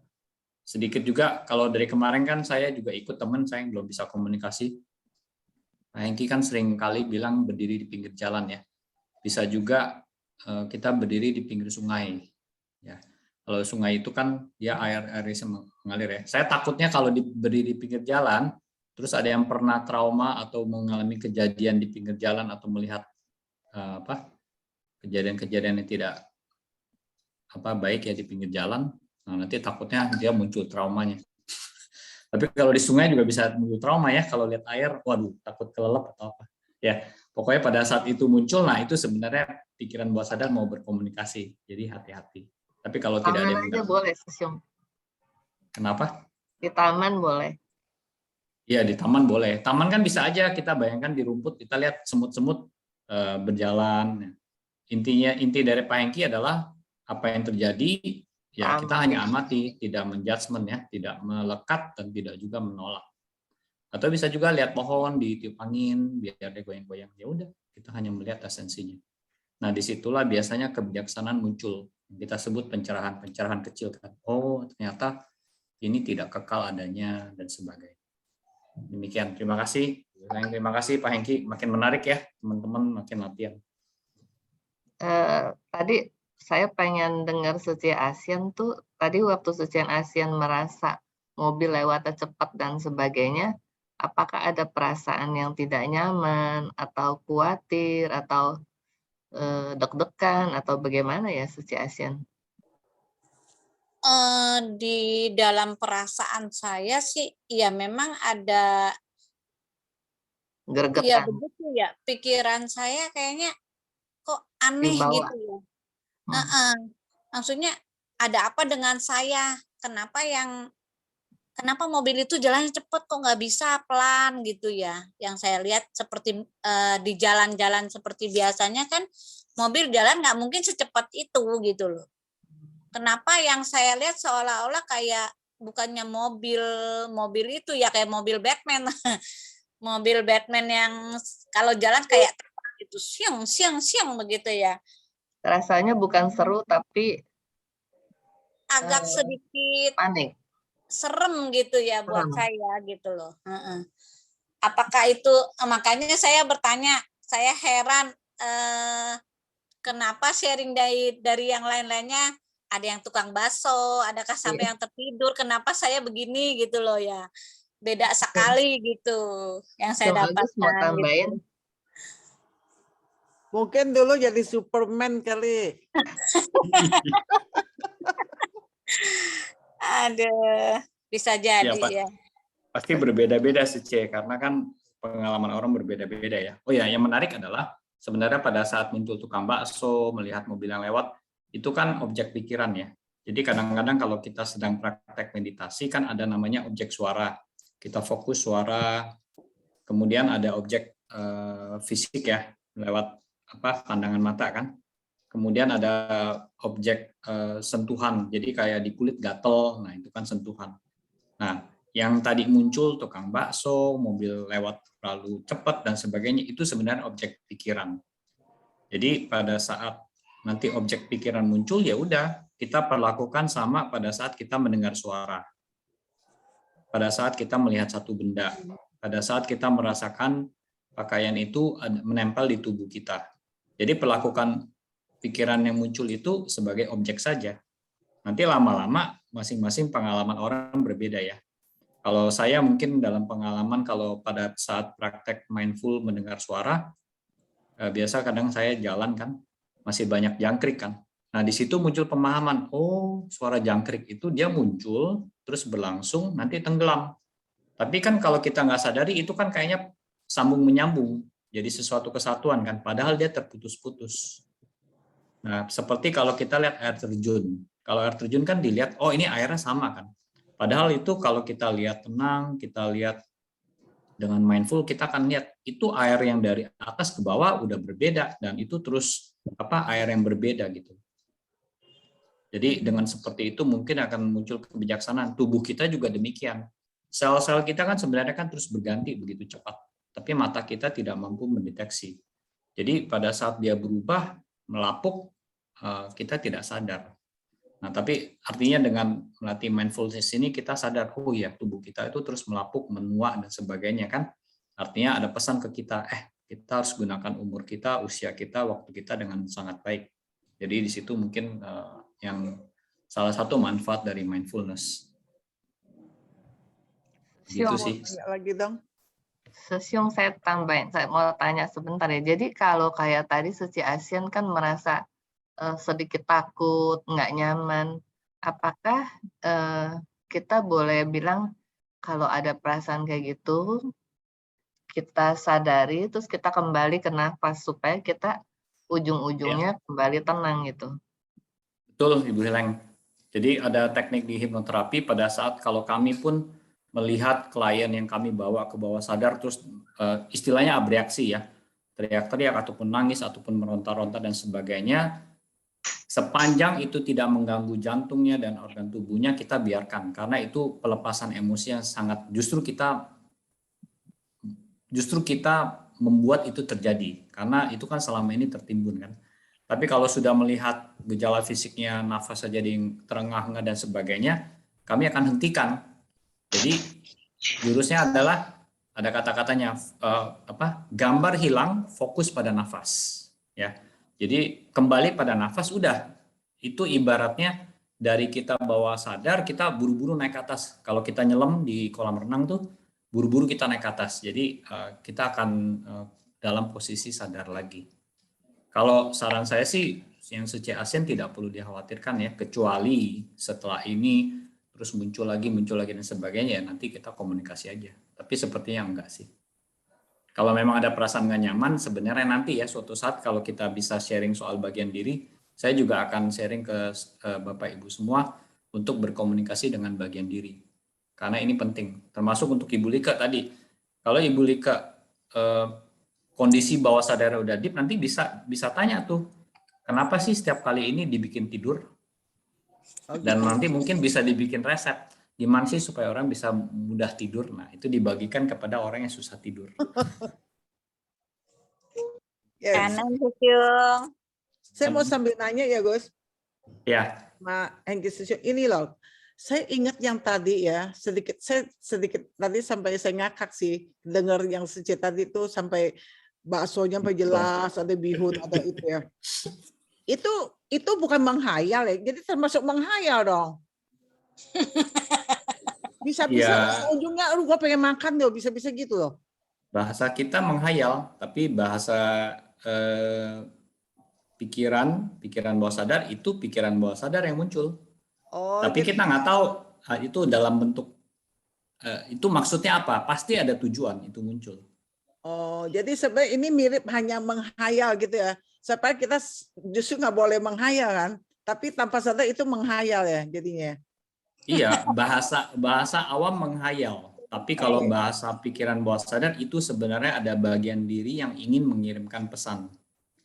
Sedikit juga kalau dari kemarin kan saya juga ikut teman saya yang belum bisa komunikasi. Pak Hengki kan sering kali bilang berdiri di pinggir jalan ya. Bisa juga kita berdiri di pinggir sungai. Ya, kalau sungai itu kan dia air mengalir ya. Saya takutnya kalau berdiri di pinggir jalan, Terus ada yang pernah trauma atau mengalami kejadian di pinggir jalan atau melihat kejadian-kejadian yang tidak baik ya di pinggir jalan. Nah, nanti takutnya dia muncul traumanya. Tapi kalau di sungai juga bisa muncul trauma ya, kalau lihat air, waduh, takut kelelep atau apa. Ya, pokoknya pada saat itu muncul, nah itu sebenarnya pikiran bawah sadar mau berkomunikasi. Jadi hati-hati. Tapi kalau tidak ada yang aja boleh, Sisyong. Kenapa? Di taman boleh. Iya, di taman boleh. Taman kan bisa aja kita bayangkan di rumput, kita lihat semut-semut berjalan. Inti dari Pak Hengki adalah apa yang terjadi, ya kita hanya amati, tidak menjudgment ya, tidak melekat dan tidak juga menolak. Atau bisa juga lihat pohon ditiup angin, biar dia goyang-goyang. Ya udah, kita hanya melihat esensinya. Nah, disitulah biasanya kebijaksanaan muncul. Kita sebut pencerahan-pencerahan kecil kan. Oh, ternyata ini tidak kekal adanya dan sebagainya. Demikian, terima kasih. Terima kasih Pak Hengki, makin menarik ya teman-teman, makin latihan. Tadi saya pengen dengar Suci ASEAN tuh, tadi waktu Suci ASEAN merasa mobil lewatnya cepat dan sebagainya, apakah ada perasaan yang tidak nyaman atau khawatir atau deg-degan atau bagaimana ya Suci ASEAN? Di dalam perasaan saya sih ya memang ada gregetan. Ya begitu ya, pikiran saya kayaknya kok aneh gitu ya. Maksudnya ada apa dengan saya? Kenapa mobil itu jalannya cepat kok nggak bisa pelan gitu ya? Yang saya lihat seperti di jalan-jalan seperti biasanya kan mobil jalan nggak mungkin secepat itu gitu loh. Kenapa yang saya lihat seolah-olah kayak bukannya mobil itu ya kayak mobil Batman. Mobil Batman yang kalau jalan kayak terbang gitu, siang begitu ya. Rasanya bukan seru tapi agak sedikit panik. Serem gitu ya buat saya gitu loh. Apakah itu, makanya saya bertanya, saya heran kenapa sharing dari yang lain-lainnya ada yang tukang bakso, adakah sampai yang tertidur, kenapa saya begini gitu loh ya. Beda sekali gitu yang saya dapatkan gitu. Mungkin dulu jadi Superman kali. Aduh, bisa jadi ya. Pasti berbeda-beda sih, C, karena kan pengalaman orang berbeda-beda ya. Oh ya, yang menarik adalah sebenarnya pada saat muncul tukang bakso, melihat mobil yang lewat, itu kan objek pikiran ya. Jadi kadang-kadang kalau kita sedang praktek meditasi kan ada namanya objek suara. Kita fokus suara, kemudian ada objek fisik ya, lewat pandangan mata kan. Kemudian ada objek sentuhan, jadi kayak di kulit gatel, nah itu kan sentuhan. Nah, yang tadi muncul tukang bakso, mobil lewat terlalu cepat dan sebagainya, itu sebenarnya objek pikiran. Jadi pada saat nanti objek pikiran muncul, ya udah kita perlakukan sama pada saat kita mendengar suara, pada saat kita melihat satu benda, pada saat kita merasakan pakaian itu menempel di tubuh kita. Jadi perlakukan pikiran yang muncul itu sebagai objek saja. Nanti lama-lama masing-masing pengalaman orang berbeda ya. Kalau saya mungkin dalam pengalaman kalau pada saat praktek mindful mendengar suara, biasa kadang saya jalan kan, masih banyak jangkrik kan. Nah di situ muncul pemahaman, oh suara jangkrik itu dia muncul, terus berlangsung, nanti tenggelam. Tapi kan kalau kita nggak sadari itu kan kayaknya sambung menyambung, jadi sesuatu kesatuan kan, padahal dia terputus-putus. Nah, seperti kalau kita lihat air terjun. Kalau air terjun kan dilihat, oh ini airnya sama kan. Padahal itu kalau kita lihat tenang, kita lihat dengan mindful, kita akan lihat itu air yang dari atas ke bawah udah berbeda dan itu terus air yang berbeda gitu. Jadi dengan seperti itu mungkin akan muncul kebijaksanaan. Tubuh kita juga demikian. Sel-sel kita kan sebenarnya kan terus berganti begitu cepat, tapi mata kita tidak mampu mendeteksi. Jadi pada saat dia berubah, melapuk, kita tidak sadar. Nah, tapi artinya dengan melatih mindfulness ini kita sadar, oh ya tubuh kita itu terus melapuk, menua dan sebagainya kan. Artinya ada pesan ke kita, kita harus gunakan umur kita, usia kita, waktu kita dengan sangat baik. Jadi di situ mungkin yang salah satu manfaat dari mindfulness. Gitu sih. Lagi dong. Sesyum saya tambahin, saya mau tanya sebentar ya. Jadi kalau kayak tadi Suci Asian kan merasa sedikit takut, nggak nyaman. Apakah kita boleh bilang kalau ada perasaan kayak gitu, kita sadari, terus kita kembali ke nafas supaya kita ujung-ujungnya kembali tenang gitu? Betul, Ibu Heleng. Jadi ada teknik di hipnoterapi pada saat kalau kami pun melihat klien yang kami bawa ke bawah sadar terus istilahnya abreaksi ya, teriak-teriak ataupun nangis ataupun meronta-ronta dan sebagainya, sepanjang itu tidak mengganggu jantungnya dan organ tubuhnya kita biarkan, karena itu pelepasan emosi yang sangat justru kita membuat itu terjadi karena itu kan selama ini tertimbun kan. Tapi kalau sudah melihat gejala fisiknya, nafas saja yang terengah-engah dan sebagainya, kami akan hentikan. Jadi jurusnya adalah ada kata-katanya gambar hilang, fokus pada nafas. Ya, jadi kembali pada nafas udah. Itu ibaratnya dari kita bawah sadar kita buru-buru naik ke atas. Kalau kita nyelam di kolam renang tuh buru-buru kita naik ke atas. Jadi kita akan dalam posisi sadar lagi. Kalau saran saya sih yang Suci Asian tidak perlu dikhawatirkan ya, kecuali setelah ini terus muncul lagi dan sebagainya, nanti kita komunikasi aja. Tapi sepertinya enggak sih. Kalau memang ada perasaan nggak nyaman, sebenarnya nanti ya suatu saat kalau kita bisa sharing soal bagian diri, saya juga akan sharing ke Bapak Ibu semua untuk berkomunikasi dengan bagian diri. Karena ini penting, termasuk untuk Ibu Lika tadi. Kalau Ibu Lika kondisi bawah sadar udah deep, nanti bisa tanya tuh, kenapa sih setiap kali ini dibikin tidur? Dan nanti mungkin bisa dibikin resep. Gimana sih supaya orang bisa mudah tidur? Nah, itu dibagikan kepada orang yang susah tidur. Kanan, Susyung. Saya mau sambil nanya ya, Gus. Ya. Ma Hengki Susyung, ini loh. Saya ingat yang tadi ya, sedikit tadi sampai saya ngakak sih, dengar yang Suci tadi itu sampai baksonya sampai jelas, ada bihun, ada itu ya. Itu bukan menghayal ya, jadi termasuk menghayal dong. Bisa-bisa ujungnya, gue pengen makan loh, bisa-bisa gitu loh. Bahasa kita menghayal, tapi bahasa pikiran bawah sadar itu pikiran bawah sadar yang muncul. Tapi kita nggak tahu itu dalam bentuk itu maksudnya apa. Pasti ada tujuan itu muncul. Oh, jadi sebenarnya ini mirip hanya menghayal gitu ya. Supaya kita justru nggak boleh menghayal kan, tapi tanpa sadar itu menghayal ya jadinya. Iya, bahasa awam menghayal. Tapi kalau bahasa pikiran bawah sadar itu sebenarnya ada bagian diri yang ingin mengirimkan pesan.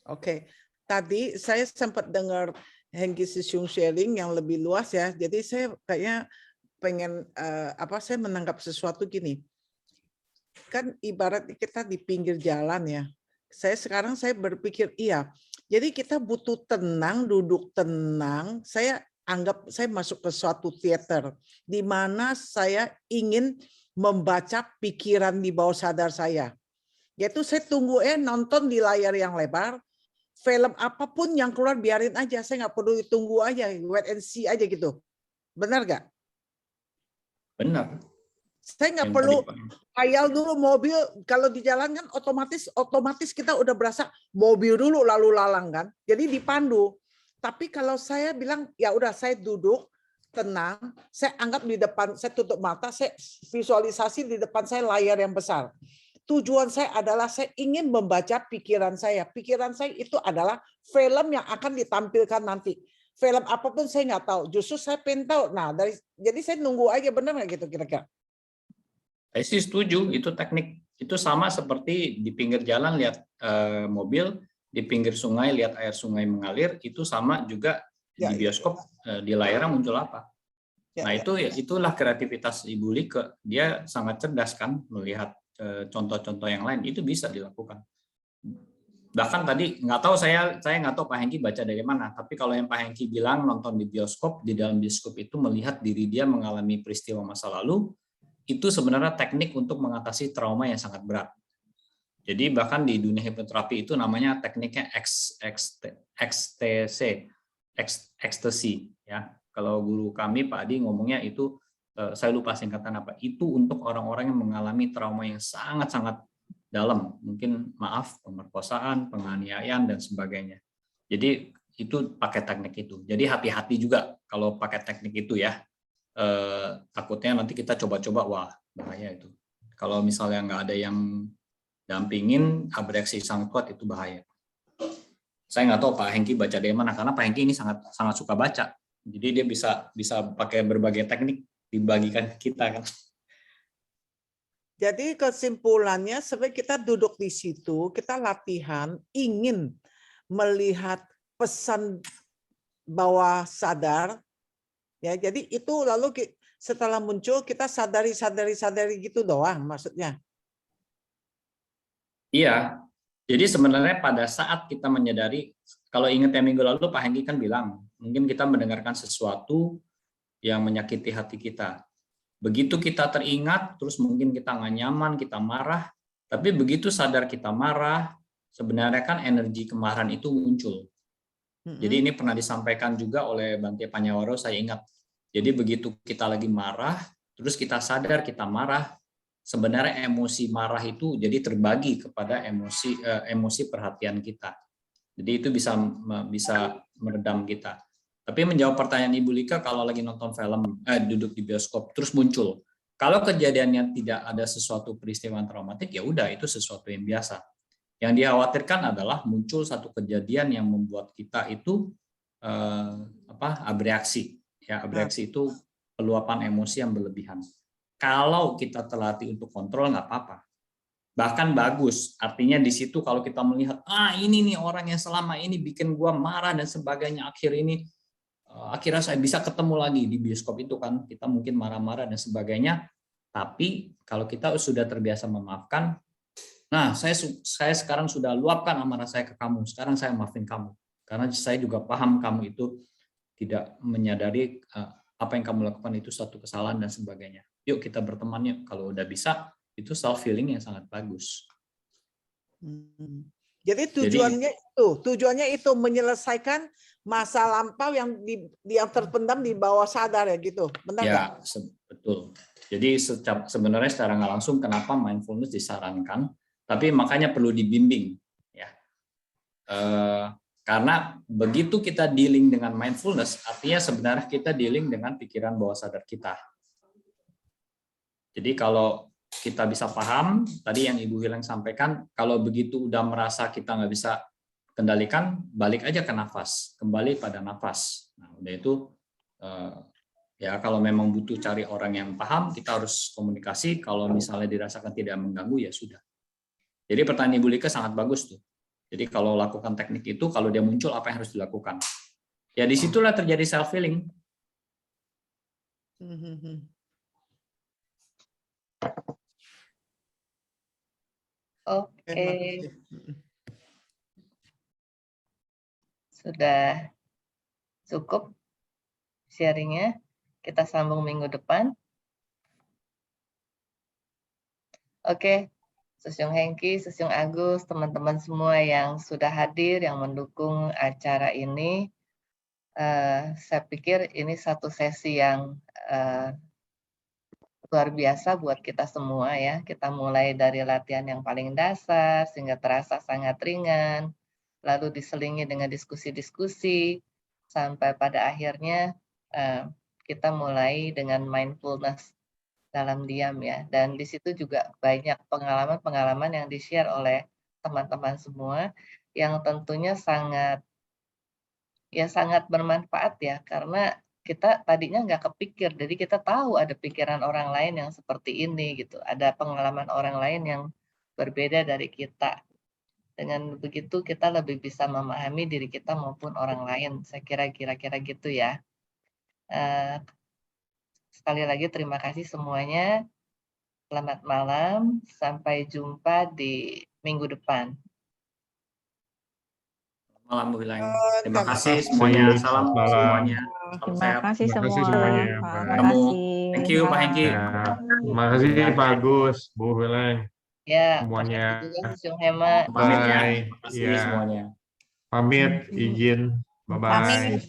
Oke, tadi saya sempat dengar Hengki Susyung sharing yang lebih luas ya. Jadi saya kayaknya pengen saya menangkap sesuatu gini. Kan ibarat kita di pinggir jalan ya. Sekarang saya berpikir iya. Jadi kita butuh tenang, duduk tenang. Saya anggap saya masuk ke suatu teater di mana saya ingin membaca pikiran di bawah sadar saya. Yaitu saya tunggu nonton di layar yang lebar. Film apapun yang keluar biarin aja. Saya nggak perlu tunggu aja, wait and see aja gitu. Benar nggak? Benar. Saya nggak perlu khayal dulu mobil, kalau di jalan kan otomatis kita udah berasa mobil dulu lalu lalang kan. Jadi dipandu. Tapi kalau saya bilang ya udah saya duduk tenang, saya anggap di depan, saya tutup mata, saya visualisasi di depan saya layar yang besar. Tujuan saya adalah saya ingin membaca pikiran saya. Pikiran saya itu adalah film yang akan ditampilkan nanti. Film apapun saya nggak tahu. Justru saya pengen tahu. Nah, jadi saya nunggu aja, benar nggak gitu kira-kira? Saya sih setuju, itu teknik. Itu sama seperti di pinggir jalan lihat mobil, di pinggir sungai lihat air sungai mengalir, itu sama juga di bioskop di layarnya muncul apa. Nah, itulah kreativitas Ibu Lika. Dia sangat cerdas kan melihat contoh-contoh yang lain, itu bisa dilakukan. Bahkan tadi nggak tahu saya nggak tahu Pak Hengki baca dari mana, tapi kalau yang Pak Hengki bilang nonton di bioskop, di dalam bioskop itu melihat diri dia mengalami peristiwa masa lalu, itu sebenarnya teknik untuk mengatasi trauma yang sangat berat. Jadi bahkan di dunia hipnoterapi itu namanya tekniknya ekstasi ya. Kalau guru kami Pak Adi ngomongnya itu saya lupa singkatan apa, itu untuk orang-orang yang mengalami trauma yang sangat-sangat dalam, mungkin maaf, pemerkosaan, penganiayaan dan sebagainya. Jadi itu pakai teknik itu. Jadi hati-hati juga kalau pakai teknik itu ya. Takutnya nanti kita coba-coba, wah bahaya itu. Kalau misalnya nggak ada yang dampingin, abreaksi sangat kuat, itu bahaya. Saya nggak tahu Pak Hengki baca dari mana, karena Pak Hengki ini sangat suka baca. Jadi dia bisa pakai berbagai teknik dibagikan kita kan. Jadi kesimpulannya sebenarnya kita duduk di situ, kita latihan ingin melihat pesan bawah sadar, ya. Jadi itu lalu setelah muncul kita sadari gitu doang maksudnya. Iya. Jadi sebenarnya pada saat kita menyadari, kalau ingat yang minggu lalu Pak Hengki kan bilang, mungkin kita mendengarkan sesuatu yang menyakiti hati kita. Begitu kita teringat, terus mungkin kita nggak nyaman, kita marah, tapi begitu sadar kita marah, sebenarnya kan energi kemarahan itu muncul. Jadi ini pernah disampaikan juga oleh Bante Panyawaro, saya ingat. Jadi begitu kita lagi marah, terus kita sadar kita marah, sebenarnya emosi marah itu jadi terbagi kepada emosi perhatian kita. Jadi itu bisa meredam kita. Tapi menjawab pertanyaan Ibu Lika, kalau lagi nonton film, duduk di bioskop, terus muncul. Kalau kejadiannya tidak ada sesuatu peristiwa traumatik, ya udah itu sesuatu yang biasa. Yang dikhawatirkan adalah muncul satu kejadian yang membuat kita itu abreaksi. Ya, abreaksi itu peluapan emosi yang berlebihan. Kalau kita terlatih untuk kontrol, nggak apa-apa. Bahkan bagus. Artinya di situ kalau kita melihat, ini nih orang yang selama ini bikin gua marah dan sebagainya, akhirnya saya bisa ketemu lagi di bioskop itu kan, kita mungkin marah-marah dan sebagainya, tapi kalau kita sudah terbiasa memaafkan, nah saya sekarang sudah luapkan amarah saya ke kamu, sekarang saya maafin kamu, karena saya juga paham kamu itu tidak menyadari apa yang kamu lakukan itu suatu kesalahan dan sebagainya. Yuk kita berteman yuk, kalau udah bisa, itu self healing yang sangat bagus. Jadi tujuannya itu menyelesaikan masa lampau yang terpendam di bawah sadar ya gitu, benar nggak? Ya, betul. Jadi sebenarnya secara nggak langsung kenapa mindfulness disarankan, tapi makanya perlu dibimbing, ya. Karena begitu kita dealing dengan mindfulness, artinya sebenarnya kita dealing dengan pikiran bawah sadar kita. Jadi kalau kita bisa paham, tadi yang Ibu Hileng sampaikan, kalau begitu udah merasa kita nggak bisa kendalikan, balik aja ke nafas, kembali pada nafas. Nah, udah itu ya kalau memang butuh cari orang yang paham, kita harus komunikasi. Kalau misalnya dirasakan tidak mengganggu, ya sudah. Jadi pertanyaan Ibu Lika sangat bagus tuh. Jadi kalau lakukan teknik itu, kalau dia muncul, apa yang harus dilakukan? Ya disitulah terjadi self healing. Oke. Sudah cukup sharingnya. Kita sambung minggu depan. Oke, Susyung Hengki, Susyung Agus, teman-teman semua yang sudah hadir, yang mendukung acara ini. Saya pikir ini satu sesi yang luar biasa buat kita semua ya. Kita mulai dari latihan yang paling dasar sehingga terasa sangat ringan, lalu diselingi dengan diskusi-diskusi, sampai pada akhirnya kita mulai dengan mindfulness dalam diam ya. Dan di situ juga banyak pengalaman-pengalaman yang di-share oleh teman-teman semua, yang tentunya sangat bermanfaat ya, karena kita tadinya nggak kepikir, jadi kita tahu ada pikiran orang lain yang seperti ini gitu, ada pengalaman orang lain yang berbeda dari kita. Dengan begitu kita lebih bisa memahami diri kita maupun orang lain. Saya kira-kira gitu ya. Sekali lagi terima kasih semuanya. Selamat malam. Sampai jumpa di minggu depan. Malam Bu Hileng. Terima kasih semuanya. Salam semuanya. Terima kasih semuanya. Thank you Pak Hengki. Terima kasih Pak Agus, Bu Hileng. Ya, semuanya. Susyung Hema. Pamit ya. Terima kasih semuanya. Pamit, izin. Bye-bye.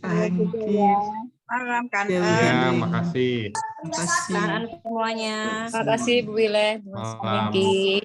Malam kan. Ya, makasih. Terima kasih. Tahan semuanya. Terima kasih Bu Wileh, Bu Mas Hengki.